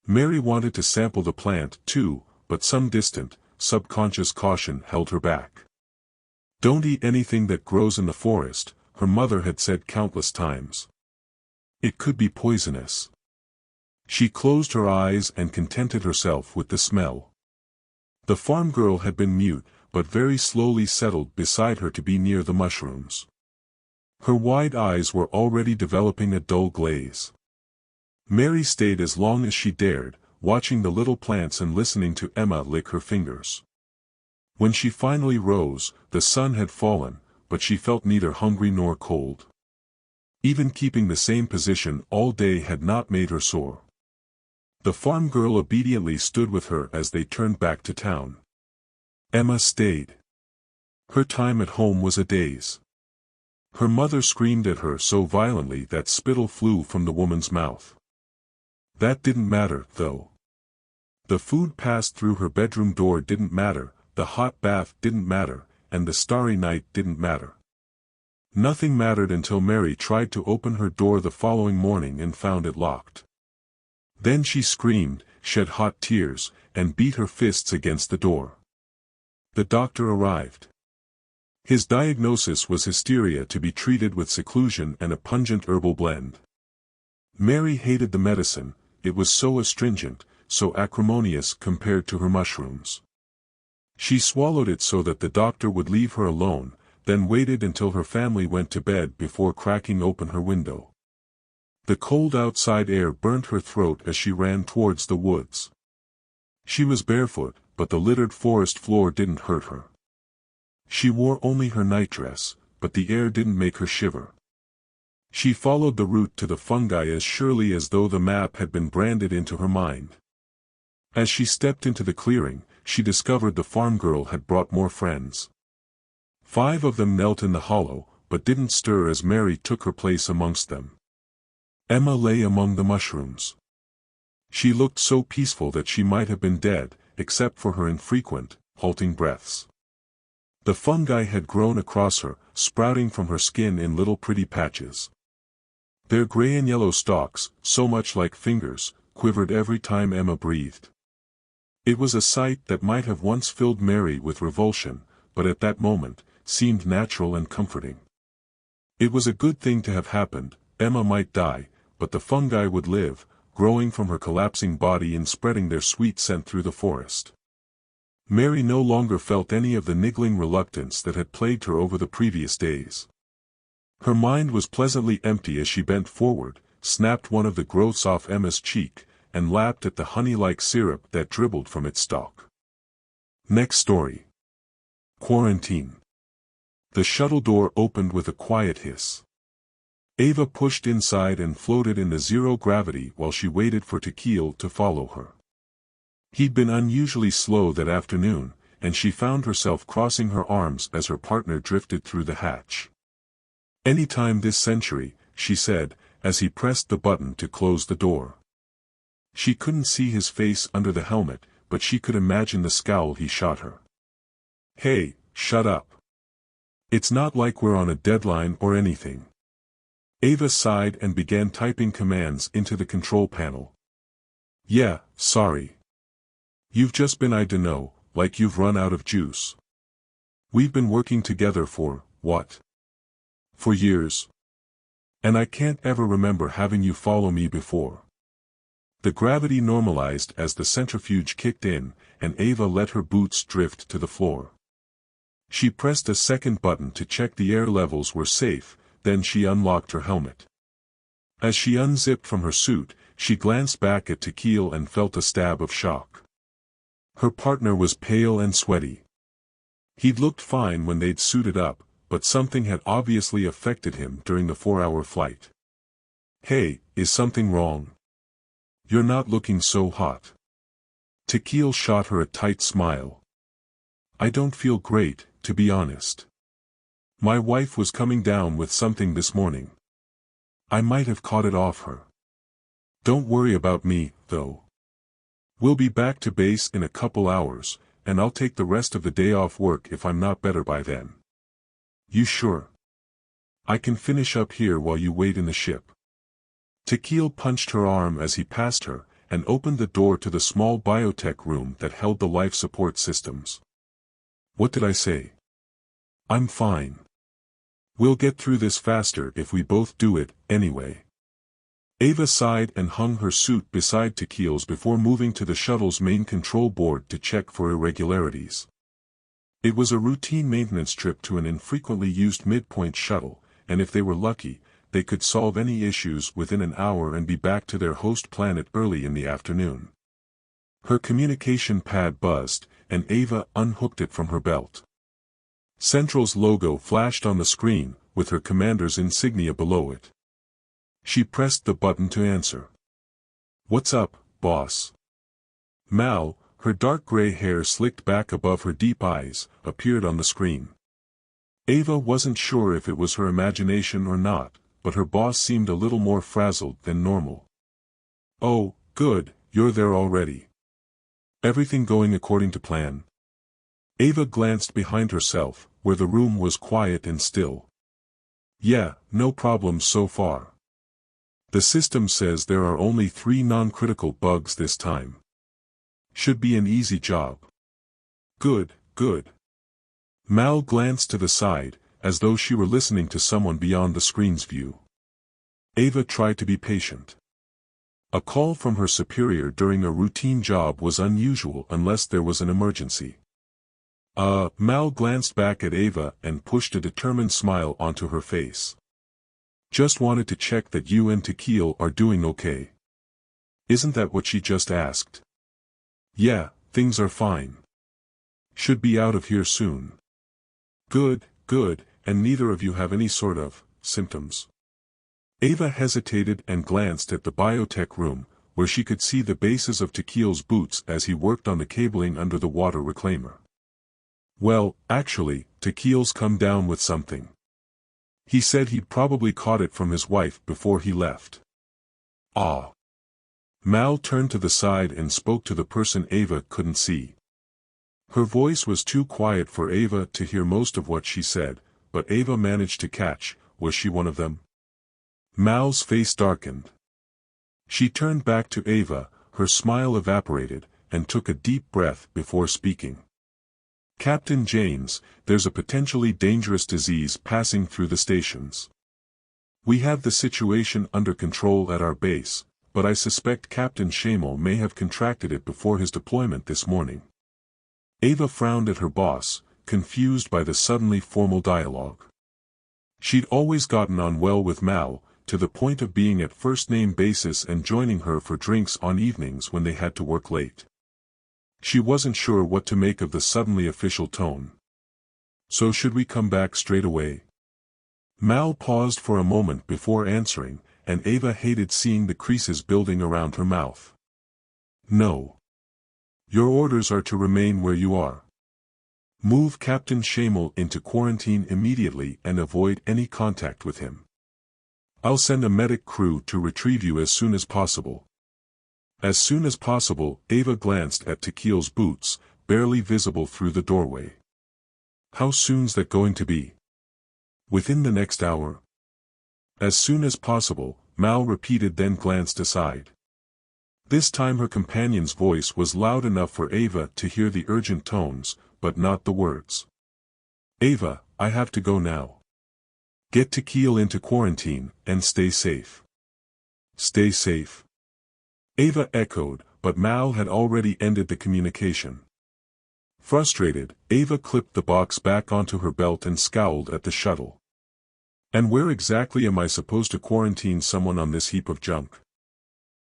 Mary wanted to sample the plant too, but some distant, subconscious caution held her back. "Don't eat anything that grows in the forest," her mother had said countless times. "It could be poisonous." She closed her eyes and contented herself with the smell. The farm girl had been mute, but very slowly settled beside her to be near the mushrooms. Her wide eyes were already developing a dull glaze. Mary stayed as long as she dared, watching the little plants and listening to Emma lick her fingers. When she finally rose, the sun had fallen, but she felt neither hungry nor cold. Even keeping the same position all day had not made her sore. The farm girl obediently stood with her as they turned back to town. Emma stayed. Her time at home was a daze. Her mother screamed at her so violently that spittle flew from the woman's mouth. That didn't matter, though. The food passed through her bedroom door didn't matter, the hot bath didn't matter, and the starry night didn't matter. Nothing mattered until Mary tried to open her door the following morning and found it locked. Then she screamed, shed hot tears, and beat her fists against the door. The doctor arrived. His diagnosis was hysteria to be treated with seclusion and a pungent herbal blend. Mary hated the medicine, it was so astringent, so acrimonious compared to her mushrooms. She swallowed it so that the doctor would leave her alone, then waited until her family went to bed before cracking open her window. The cold outside air burnt her throat as she ran towards the woods. She was barefoot, but the littered forest floor didn't hurt her. She wore only her nightdress, but the air didn't make her shiver. She followed the route to the fungi as surely as though the map had been branded into her mind. As she stepped into the clearing, she discovered the farm girl had brought more friends. 5 of them knelt in the hollow, but didn't stir as Mary took her place amongst them. Emma lay among the mushrooms. She looked so peaceful that she might have been dead, except for her infrequent, halting breaths. The fungi had grown across her, sprouting from her skin in little pretty patches. Their gray and yellow stalks, so much like fingers, quivered every time Emma breathed. It was a sight that might have once filled Mary with revulsion, but at that moment, seemed natural and comforting. It was a good thing to have happened. Emma might die, but the fungi would live, growing from her collapsing body and spreading their sweet scent through the forest. Mary no longer felt any of the niggling reluctance that had plagued her over the previous days. Her mind was pleasantly empty as she bent forward, snapped one of the growths off Emma's cheek, and lapped at the honey-like syrup that dribbled from its stalk. Next story. Quarantine. The shuttle door opened with a quiet hiss. Ava pushed inside and floated in the zero gravity while she waited for Tequil to follow her. He'd been unusually slow that afternoon, and she found herself crossing her arms as her partner drifted through the hatch. "Any time this century," she said, as he pressed the button to close the door. She couldn't see his face under the helmet, but she could imagine the scowl he shot her. "Hey, shut up. It's not like we're on a deadline or anything." Ava sighed and began typing commands into the control panel. "Yeah, sorry. You've just been I dunno, like you've run out of juice. We've been working together for, what? For years. And I can't ever remember having you follow me before." The gravity normalized as the centrifuge kicked in, and Ava let her boots drift to the floor. She pressed a second button to check the air levels were safe, then she unlocked her helmet. As she unzipped from her suit, she glanced back at Tequil and felt a stab of shock. Her partner was pale and sweaty. He'd looked fine when they'd suited up, but something had obviously affected him during the 4-hour flight. "Hey, is something wrong? You're not looking so hot." Tequil shot her a tight smile. "I don't feel great, to be honest. My wife was coming down with something this morning. I might have caught it off her. Don't worry about me, though." We'll be back to base in a couple hours, and I'll take the rest of the day off work if I'm not better by then. You sure? I can finish up here while you wait in the ship. Tequil punched her arm as he passed her, and opened the door to the small biotech room that held the life support systems. What did I say? I'm fine. We'll get through this faster if we both do it, anyway. Ava sighed and hung her suit beside Tequil's before moving to the shuttle's main control board to check for irregularities. It was a routine maintenance trip to an infrequently used midpoint shuttle, and if they were lucky, they could solve any issues within an hour and be back to their host planet early in the afternoon. Her communication pad buzzed, and Ava unhooked it from her belt. Central's logo flashed on the screen, with her commander's insignia below it. She pressed the button to answer. What's up, boss? Mal, her dark gray hair slicked back above her deep eyes, appeared on the screen. Ava wasn't sure if it was her imagination or not, but her boss seemed a little more frazzled than normal. Oh, good, you're there already. Everything going according to plan? Ava glanced behind herself, where the room was quiet and still. Yeah, no problems so far. The system says there are only 3 non-critical bugs this time. Should be an easy job. Good, good. Mal glanced to the side, as though she were listening to someone beyond the screen's view. Ava tried to be patient. A call from her superior during a routine job was unusual unless there was an emergency. Mal glanced back at Ava and pushed a determined smile onto her face. Just wanted to check that you and Tequil are doing okay. Isn't that what she just asked? Yeah, things are fine. Should be out of here soon. Good, good, and neither of you have any sort of symptoms. Ava hesitated and glanced at the biotech room, where she could see the bases of Tequil's boots as he worked on the cabling under the water reclaimer. Well, actually, Tequil's come down with something. He said he'd probably caught it from his wife before he left. Ah. Mal turned to the side and spoke to the person Ava couldn't see. Her voice was too quiet for Ava to hear most of what she said, but Ava managed to catch, was she one of them? Mal's face darkened. She turned back to Ava, her smile evaporated, and took a deep breath before speaking. Captain James, there's a potentially dangerous disease passing through the stations. We have the situation under control at our base, but I suspect Captain Shamel may have contracted it before his deployment this morning. Ava frowned at her boss, confused by the suddenly formal dialogue. She'd always gotten on well with Mal, to the point of being at first-name basis and joining her for drinks on evenings when they had to work late. She wasn't sure what to make of the suddenly official tone. So should we come back straight away? Mal paused for a moment before answering, and Ava hated seeing the creases building around her mouth. No. Your orders are to remain where you are. Move Captain Shamel into quarantine immediately and avoid any contact with him. I'll send a medic crew to retrieve you as soon as possible. As soon as possible, Ava glanced at Tequil's boots, barely visible through the doorway. How soon's that going to be? Within the next hour. As soon as possible, Mal repeated, then glanced aside. This time her companion's voice was loud enough for Ava to hear the urgent tones, but not the words. Ava, I have to go now. Get Tequil into quarantine, and stay safe. Stay safe. Ava echoed, but Mal had already ended the communication. Frustrated, Ava clipped the box back onto her belt and scowled at the shuttle. And where exactly am I supposed to quarantine someone on this heap of junk?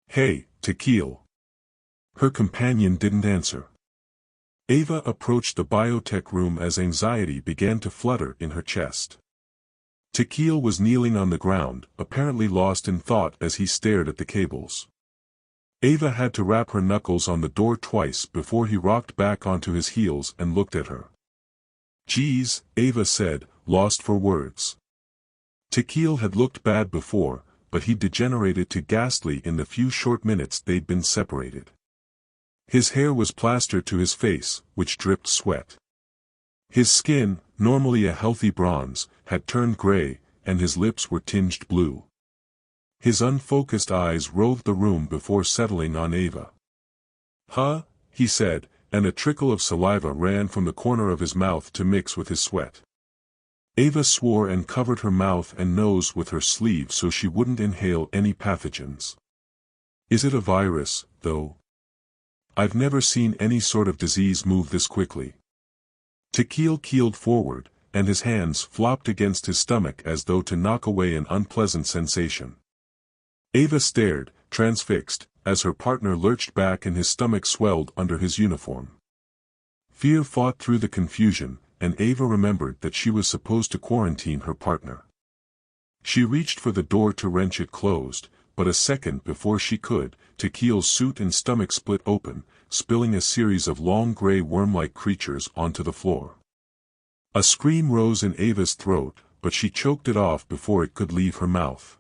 Hey, Tequil. Her companion didn't answer. Ava approached the biotech room as anxiety began to flutter in her chest. Tequil was kneeling on the ground, apparently lost in thought as he stared at the cables. Ava had to rap her knuckles on the door twice before he rocked back onto his heels and looked at her. Geez, Ava said, lost for words. Tequil had looked bad before, but he degenerated to ghastly in the few short minutes they'd been separated. His hair was plastered to his face, which dripped sweat. His skin, normally a healthy bronze, had turned gray, and his lips were tinged blue. His unfocused eyes roved the room before settling on Ava. "Huh?" he said, and a trickle of saliva ran from the corner of his mouth to mix with his sweat. Ava swore and covered her mouth and nose with her sleeve so she wouldn't inhale any pathogens. "Is it a virus, though? I've never seen any sort of disease move this quickly." Tequil keeled forward, and his hands flopped against his stomach as though to knock away an unpleasant sensation. Ava stared, transfixed, as her partner lurched back and his stomach swelled under his uniform. Fear fought through the confusion, and Ava remembered that she was supposed to quarantine her partner. She reached for the door to wrench it closed, but a second before she could, Tequil's suit and stomach split open, spilling a series of long gray worm-like creatures onto the floor. A scream rose in Ava's throat, but she choked it off before it could leave her mouth.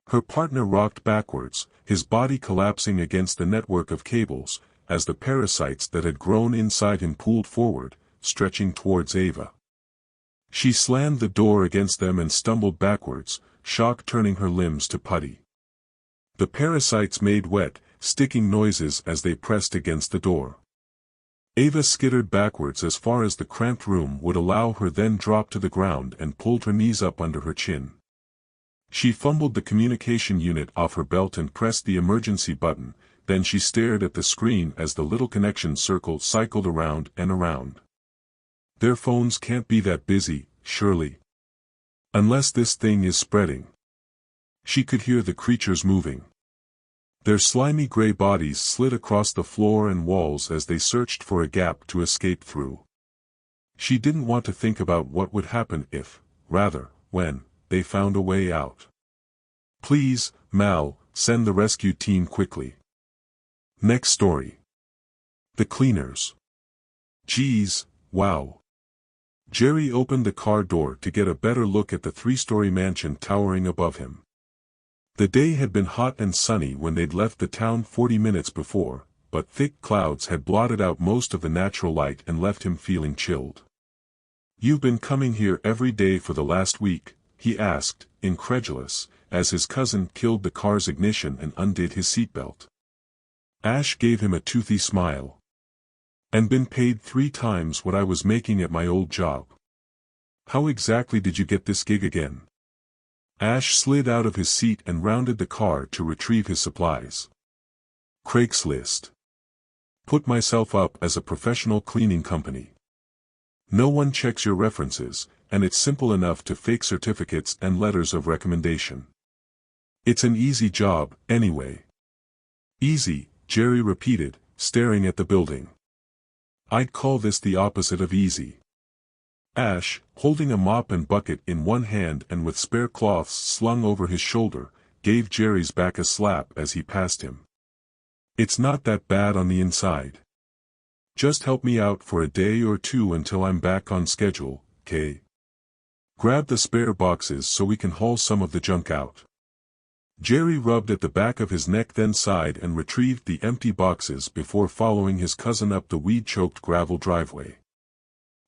Her partner rocked backwards, his body collapsing against the network of cables, as the parasites that had grown inside him pulled forward, stretching towards Ava. She slammed the door against them and stumbled backwards, shock turning her limbs to putty. The parasites made wet, sticking noises as they pressed against the door. Ava skittered backwards as far as the cramped room would allow her, then dropped to the ground and pulled her knees up under her chin. She fumbled the communication unit off her belt and pressed the emergency button, then she stared at the screen as the little connection circle cycled around and around. Their phones can't be that busy, surely. Unless this thing is spreading. She could hear the creatures moving. Their slimy gray bodies slid across the floor and walls as they searched for a gap to escape through. She didn't want to think about what would happen if, rather, when, they found a way out. "Please, Mal, send the rescue team quickly." Next story. The cleaners. Geez, wow. Jerry opened the car door to get a better look at the three-story mansion towering above him. The day had been hot and sunny when they'd left the town 40 minutes before, but thick clouds had blotted out most of the natural light and left him feeling chilled. "You've been coming here every day for the last week?" he asked, incredulous, as his cousin killed the car's ignition and undid his seatbelt. Ash gave him a toothy smile. "And been paid 3 times what I was making at my old job. How exactly did you get this gig again?" Ash slid out of his seat and rounded the car to retrieve his supplies. "Craigslist. Put myself up as a professional cleaning company. No one checks your references, and it's simple enough to fake certificates and letters of recommendation. It's an easy job, anyway." "Easy," Jerry repeated, staring at the building. "I'd call this the opposite of easy." Ash, holding a mop and bucket in one hand and with spare cloths slung over his shoulder, gave Jerry's back a slap as he passed him. "It's not that bad on the inside. Just help me out for a day or two until I'm back on schedule, Kay. Grab the spare boxes so we can haul some of the junk out." Jerry rubbed at the back of his neck, then sighed and retrieved the empty boxes before following his cousin up the weed-choked gravel driveway.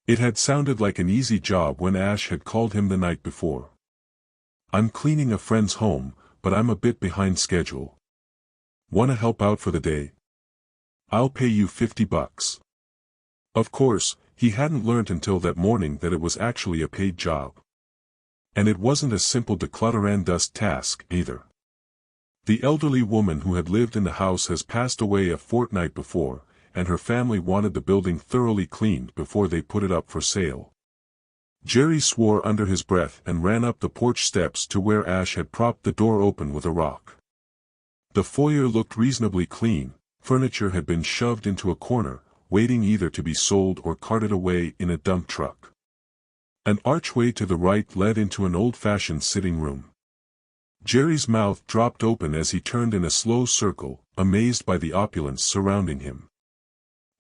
It had sounded like an easy job when Ash had called him the night before. "I'm cleaning a friend's home, but I'm a bit behind schedule. Wanna help out for the day? I'll pay you $50. Of course, he hadn't learnt until that morning that it was actually a paid job. And it wasn't a simple declutter and dust task, either. The elderly woman who had lived in the house has passed away a fortnight before, and her family wanted the building thoroughly cleaned before they put it up for sale. Jerry swore under his breath and ran up the porch steps to where Ash had propped the door open with a rock. The foyer looked reasonably clean, furniture had been shoved into a corner, waiting either to be sold or carted away in a dump truck. An archway to the right led into an old-fashioned sitting room. Jerry's mouth dropped open as he turned in a slow circle, amazed by the opulence surrounding him.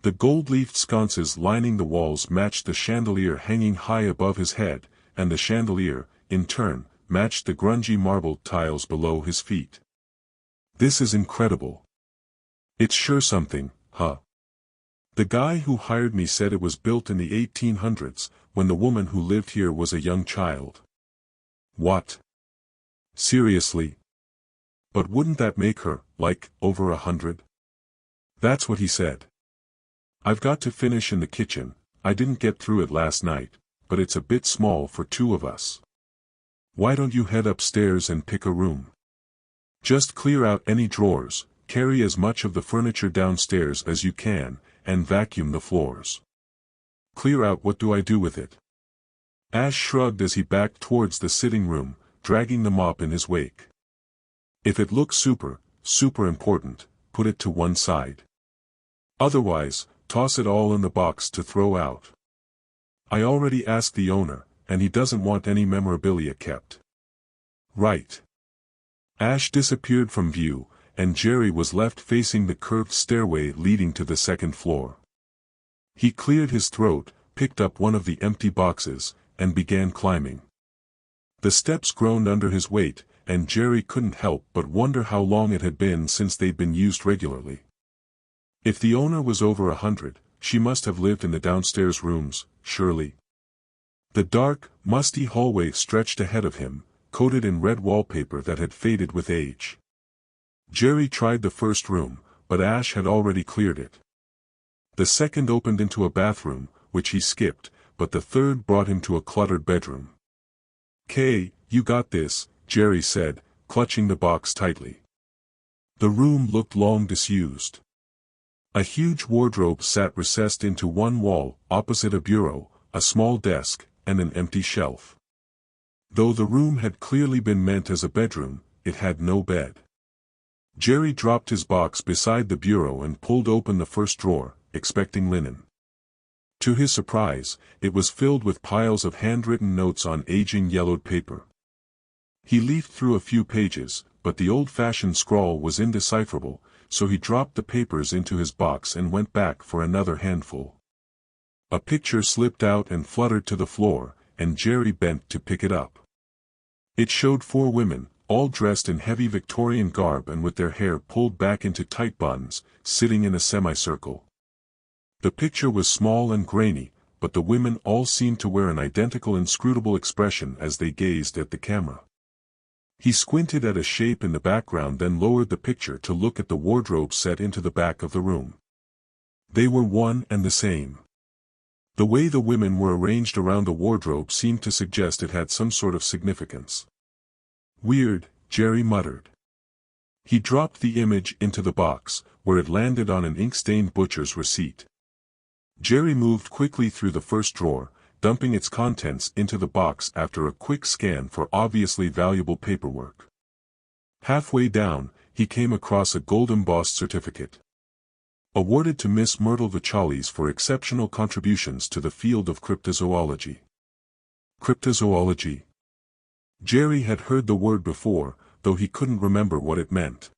The gold-leafed sconces lining the walls matched the chandelier hanging high above his head, and the chandelier, in turn, matched the grungy marble tiles below his feet. "This is incredible. It's sure something, Huh. The guy who hired me said it was built in the 1800s, when the woman who lived here was a young child. What? Seriously? But wouldn't that make her, like, over 100? That's what he said. I've got to finish in the kitchen. I didn't get through it last night, but it's a bit small for two of us. Why don't you head upstairs and pick a room? Just clear out any drawers, carry as much of the furniture downstairs as you can, and vacuum the floors. Clear out. What do I do with it? Ash shrugged as he backed towards the sitting room, dragging the mop in his wake. If it looks super important, put it to one side. Otherwise, toss it all in the box to throw out. I already asked the owner, and he doesn't want any memorabilia kept. Right. Ash disappeared from view, and Jerry was left facing the curved stairway leading to the second floor. He cleared his throat, picked up one of the empty boxes, and began climbing. The steps groaned under his weight, and Jerry couldn't help but wonder how long it had been since they'd been used regularly. If the owner was over 100, she must have lived in the downstairs rooms, surely. The dark, musty hallway stretched ahead of him, coated in red wallpaper that had faded with age. Jerry tried the first room, but Ash had already cleared it. The second opened into a bathroom, which he skipped, but the third brought him to a cluttered bedroom. "Kay, you got this," Jerry said, clutching the box tightly. The room looked long disused. A huge wardrobe sat recessed into one wall, opposite a bureau, a small desk, and an empty shelf. Though the room had clearly been meant as a bedroom, it had no bed. Jerry dropped his box beside the bureau and pulled open the first drawer, expecting linen. To his surprise, it was filled with piles of handwritten notes on aging yellowed paper. He leafed through a few pages, but the old-fashioned scrawl was indecipherable, so he dropped the papers into his box and went back for another handful. A picture slipped out and fluttered to the floor, and Jerry bent to pick it up. It showed 4 women, all dressed in heavy Victorian garb and with their hair pulled back into tight buns, sitting in a semicircle. The picture was small and grainy, but the women all seemed to wear an identical inscrutable expression as they gazed at the camera. He squinted at a shape in the background, then lowered the picture to look at the wardrobe set into the back of the room. They were one and the same. The way the women were arranged around the wardrobe seemed to suggest it had some sort of significance. "Weird," Jerry muttered. He dropped the image into the box, where it landed on an ink-stained butcher's receipt. Jerry moved quickly through the first drawer, dumping its contents into the box after a quick scan for obviously valuable paperwork. Halfway down, he came across a gold-embossed certificate. Awarded to Miss Myrtle Vichalis for exceptional contributions to the field of cryptozoology. Cryptozoology? Jerry had heard the word before, though he couldn't remember what it meant.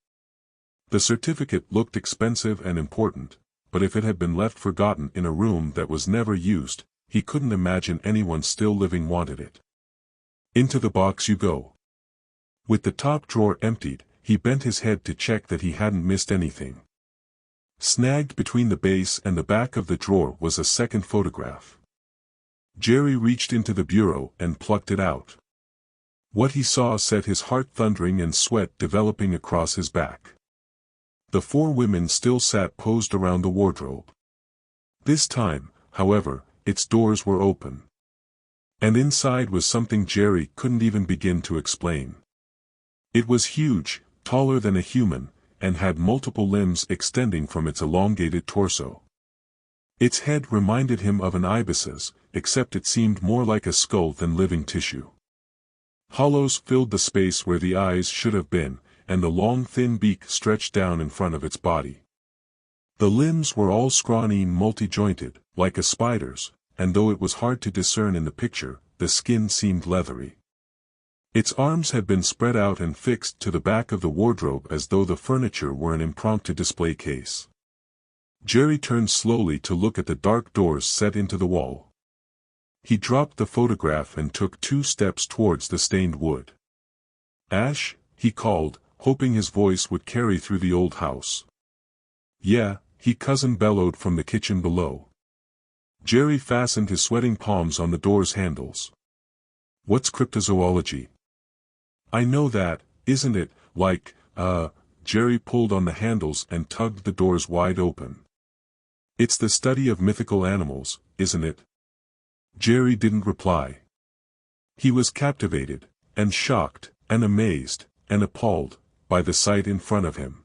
The certificate looked expensive and important, but if it had been left forgotten in a room that was never used, he couldn't imagine anyone still living wanted it. Into the box you go. With the top drawer emptied, he bent his head to check that he hadn't missed anything. Snagged between the base and the back of the drawer was a second photograph. Jerry reached into the bureau and plucked it out. What he saw set his heart thundering and sweat developing across his back. The 4 women still sat posed around the wardrobe. This time, however, its doors were open. And inside was something Jerry couldn't even begin to explain. It was huge, taller than a human, and had multiple limbs extending from its elongated torso. Its head reminded him of an ibis's, except it seemed more like a skull than living tissue. Hollows filled the space where the eyes should have been, and the long thin beak stretched down in front of its body. The limbs were all scrawny and multi-jointed, like a spider's, and though it was hard to discern in the picture, the skin seemed leathery. Its arms had been spread out and fixed to the back of the wardrobe as though the furniture were an impromptu display case. Jerry turned slowly to look at the dark doors set into the wall. He dropped the photograph and took 2 steps towards the stained wood. "Ash," he called, hoping his voice would carry through the old house. "Yeah," he cousin bellowed from the kitchen below. Jerry fastened his sweating palms on the door's handles. What's cryptozoology? I know that, isn't it, like, Jerry pulled on the handles and tugged the doors wide open. It's the study of mythical animals, isn't it? Jerry didn't reply. He was captivated, and shocked, and amazed, and appalled, by the sight in front of him.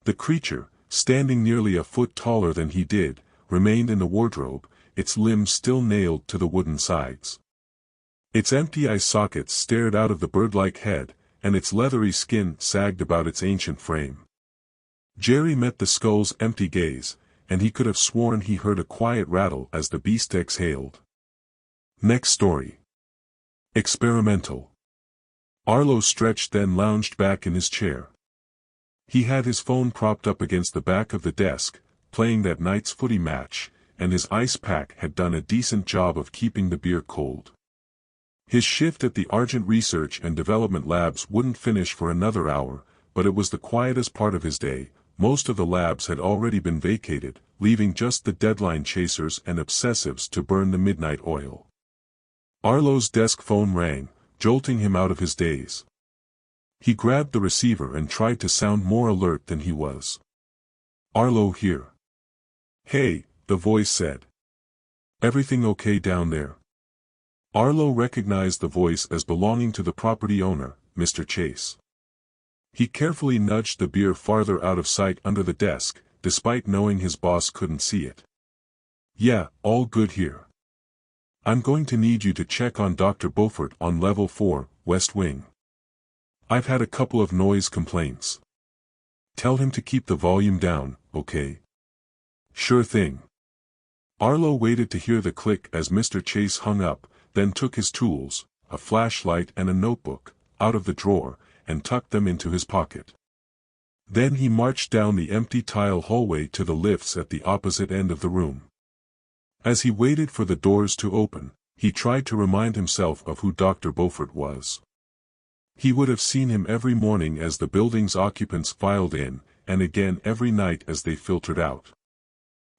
The creature, standing nearly a foot taller than he did, remained in the wardrobe, its limbs still nailed to the wooden sides. Its empty eye sockets stared out of the bird-like head, and its leathery skin sagged about its ancient frame. Jerry met the skull's empty gaze, and he could have sworn he heard a quiet rattle as the beast exhaled. Next story. Experimental. Arlo stretched then lounged back in his chair. He had his phone propped up against the back of the desk, playing that night's footy match, and his ice pack had done a decent job of keeping the beer cold. His shift at the Argent Research and Development Labs wouldn't finish for another hour, but it was the quietest part of his day. Most of the labs had already been vacated, leaving just the deadline chasers and obsessives to burn the midnight oil. Arlo's desk phone rang, jolting him out of his daze. He grabbed the receiver and tried to sound more alert than he was. Arlo here. Hey, the voice said. Everything okay down there? Arlo recognized the voice as belonging to the property owner, Mr. Chase. He carefully nudged the beer farther out of sight under the desk, despite knowing his boss couldn't see it. Yeah, all good here. I'm going to need you to check on Dr. Beaufort on level 4, West Wing. I've had a couple of noise complaints. Tell him to keep the volume down, okay? Sure thing. Arlo waited to hear the click as Mr. Chase hung up, then took his tools, a flashlight and a notebook, out of the drawer, and tucked them into his pocket. Then he marched down the empty tile hallway to the lifts at the opposite end of the room. As he waited for the doors to open, he tried to remind himself of who Dr. Beaufort was. He would have seen him every morning as the building's occupants filed in, and again every night as they filtered out.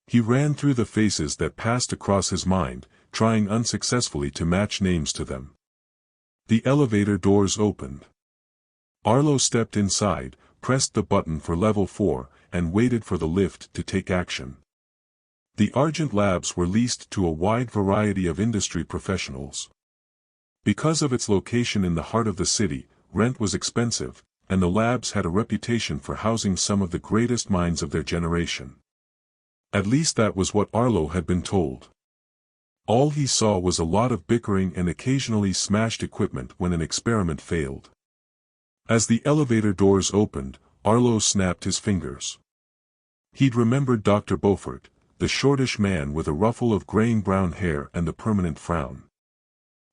He ran through the faces that passed across his mind, trying unsuccessfully to match names to them. The elevator doors opened. Arlo stepped inside, pressed the button for level 4, and waited for the lift to take action. The Argent Labs were leased to a wide variety of industry professionals. Because of its location in the heart of the city, rent was expensive, and the labs had a reputation for housing some of the greatest minds of their generation. At least that was what Arlo had been told. All he saw was a lot of bickering and occasionally smashed equipment when an experiment failed. As the elevator doors opened, Arlo snapped his fingers. He'd remembered Dr. Beaufort, the shortish man with a ruffle of graying brown hair and the permanent frown.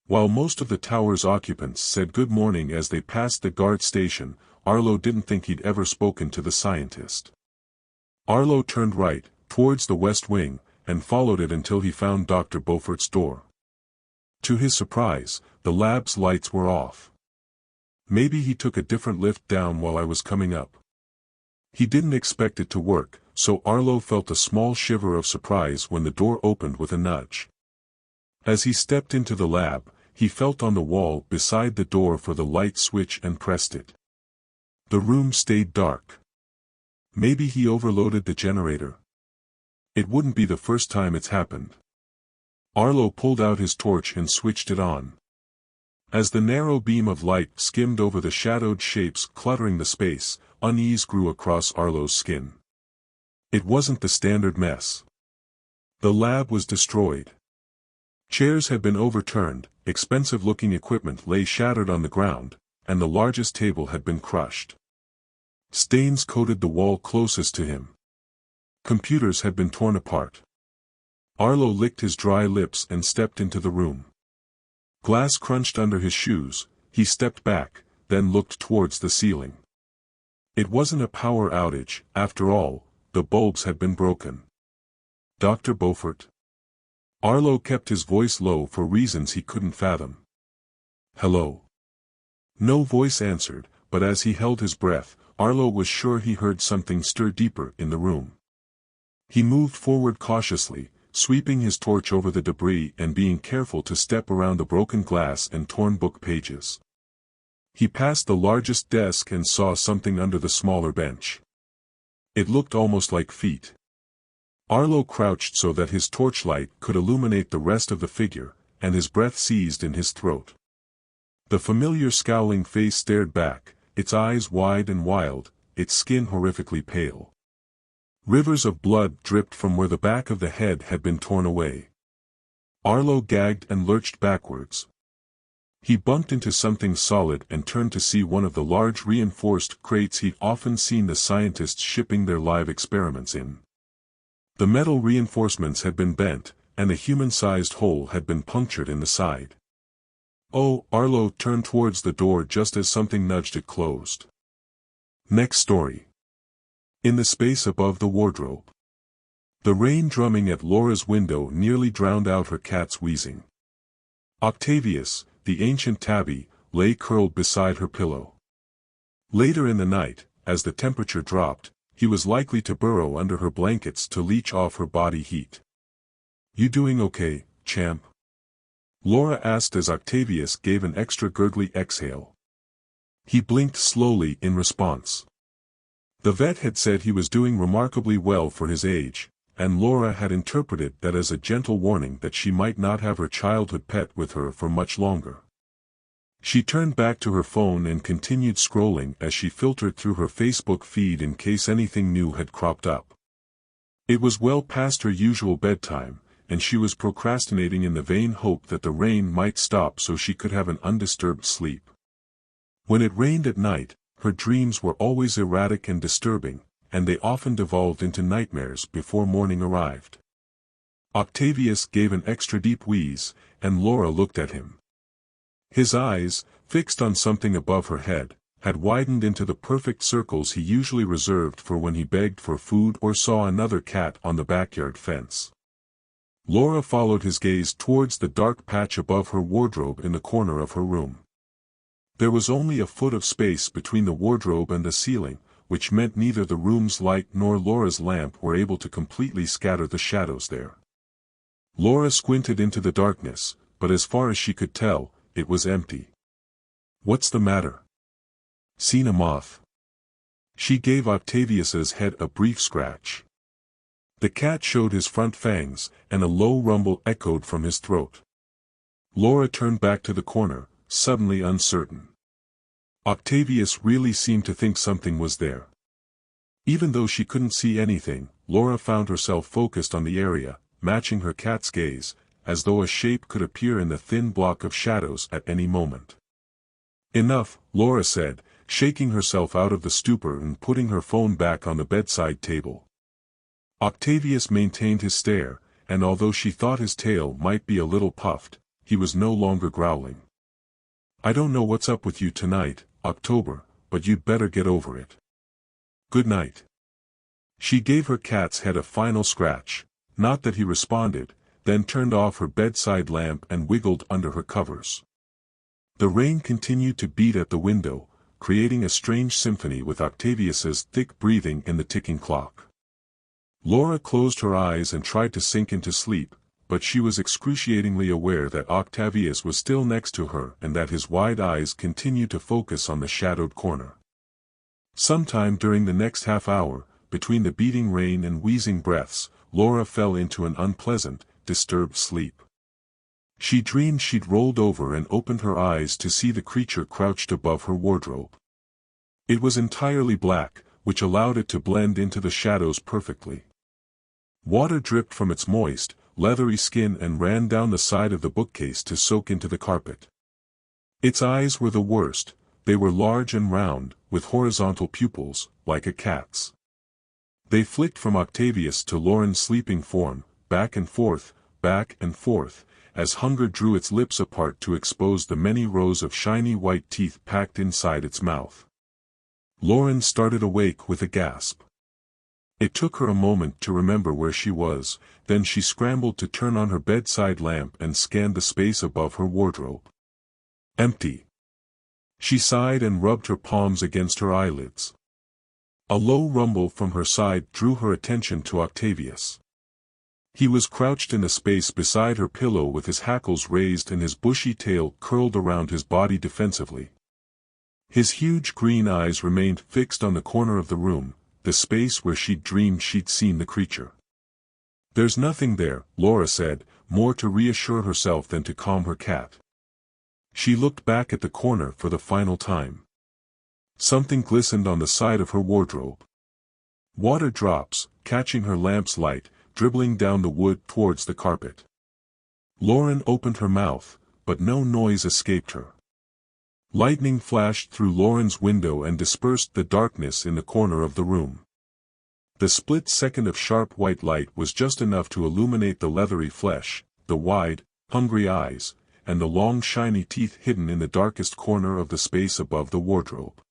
While most of the tower's occupants said good morning as they passed the guard station, Arlo didn't think he'd ever spoken to the scientist. Arlo turned right, towards the West Wing, and followed it until he found Dr. Beaufort's door. To his surprise, the lab's lights were off. Maybe he took a different lift down while I was coming up. He didn't expect it to work, so Arlo felt a small shiver of surprise when the door opened with a nudge. As he stepped into the lab, he felt on the wall beside the door for the light switch and pressed it. The room stayed dark. Maybe he overloaded the generator. It wouldn't be the first time it's happened. Arlo pulled out his torch and switched it on. As the narrow beam of light skimmed over the shadowed shapes cluttering the space, unease grew across Arlo's skin. It wasn't the standard mess. The lab was destroyed. Chairs had been overturned, expensive-looking equipment lay shattered on the ground, and the largest table had been crushed. Stains coated the wall closest to him. Computers had been torn apart. Arlo licked his dry lips and stepped into the room. Glass crunched under his shoes. He stepped back, then looked towards the ceiling. It wasn't a power outage, after all, the bulbs had been broken. Dr. Beaufort? Arlo kept his voice low for reasons he couldn't fathom. Hello? No voice answered, but as he held his breath, Arlo was sure he heard something stir deeper in the room. He moved forward cautiously, sweeping his torch over the debris and being careful to step around the broken glass and torn book pages. He passed the largest desk and saw something under the smaller bench. It looked almost like feet. Arlo crouched so that his torchlight could illuminate the rest of the figure, and his breath seized in his throat. The familiar scowling face stared back, its eyes wide and wild, its skin horrifically pale. Rivers of blood dripped from where the back of the head had been torn away. Arlo gagged and lurched backwards. He bumped into something solid and turned to see one of the large reinforced crates he'd often seen the scientists shipping their live experiments in. The metal reinforcements had been bent, and a human-sized hole had been punctured in the side. Oh, Arlo turned towards the door just as something nudged it closed. Next story. In the space above the wardrobe. The rain drumming at Laura's window nearly drowned out her cat's wheezing. Octavius, the ancient tabby, lay curled beside her pillow. Later in the night, as the temperature dropped, he was likely to burrow under her blankets to leech off her body heat. "You doing okay, champ?" Laura asked as Octavius gave an extra gurgly exhale. He blinked slowly in response. The vet had said he was doing remarkably well for his age, and Laura had interpreted that as a gentle warning that she might not have her childhood pet with her for much longer. She turned back to her phone and continued scrolling as she filtered through her Facebook feed in case anything new had cropped up. It was well past her usual bedtime, and she was procrastinating in the vain hope that the rain might stop so she could have an undisturbed sleep. When it rained at night, her dreams were always erratic and disturbing, and they often devolved into nightmares before morning arrived. Octavius gave an extra deep wheeze, and Laura looked at him. His eyes, fixed on something above her head, had widened into the perfect circles he usually reserved for when he begged for food or saw another cat on the backyard fence. Laura followed his gaze towards the dark patch above her wardrobe in the corner of her room. There was only a foot of space between the wardrobe and the ceiling, which meant neither the room's light nor Laura's lamp were able to completely scatter the shadows there. Laura squinted into the darkness, but as far as she could tell, it was empty. "What's the matter? Seen a moth?" She gave Octavius's head a brief scratch. The cat showed his front fangs, and a low rumble echoed from his throat. Laura turned back to the corner, suddenly uncertain. Octavius really seemed to think something was there. Even though she couldn't see anything, Laura found herself focused on the area, matching her cat's gaze, as though a shape could appear in the thin block of shadows at any moment. "Enough," Laura said, shaking herself out of the stupor and putting her phone back on the bedside table. Octavius maintained his stare, and although she thought his tail might be a little puffed, he was no longer growling. "I don't know what's up with you tonight, October, but you'd better get over it. Good night." She gave her cat's head a final scratch, not that he responded, then turned off her bedside lamp and wiggled under her covers. The rain continued to beat at the window, creating a strange symphony with Octavius's thick breathing and the ticking clock. Laura closed her eyes and tried to sink into sleep, but she was excruciatingly aware that Octavius was still next to her and that his wide eyes continued to focus on the shadowed corner. Sometime during the next half hour, between the beating rain and wheezing breaths, Laura fell into an unpleasant, disturbed sleep. She dreamed she'd rolled over and opened her eyes to see the creature crouched above her wardrobe. It was entirely black, which allowed it to blend into the shadows perfectly. Water dripped from its moist, leathery skin and ran down the side of the bookcase to soak into the carpet. Its eyes were the worst. They were large and round, with horizontal pupils, like a cat's. They flicked from Octavius to Lauren's sleeping form, back and forth, as hunger drew its lips apart to expose the many rows of shiny white teeth packed inside its mouth. Lauren started awake with a gasp. It took her a moment to remember where she was, then she scrambled to turn on her bedside lamp and scanned the space above her wardrobe. Empty. She sighed and rubbed her palms against her eyelids. A low rumble from her side drew her attention to Octavius. He was crouched in a space beside her pillow with his hackles raised and his bushy tail curled around his body defensively. His huge green eyes remained fixed on the corner of the room, the space where she'd dreamed she'd seen the creature. "There's nothing there," Laura said, more to reassure herself than to calm her cat. She looked back at the corner for the final time. Something glistened on the side of her wardrobe. Water drops, catching her lamp's light, dribbling down the wood towards the carpet. Lauren opened her mouth, but no noise escaped her. Lightning flashed through Lauren's window and dispersed the darkness in the corner of the room. The split second of sharp white light was just enough to illuminate the leathery flesh, the wide, hungry eyes, and the long shiny teeth hidden in the darkest corner of the space above the wardrobe.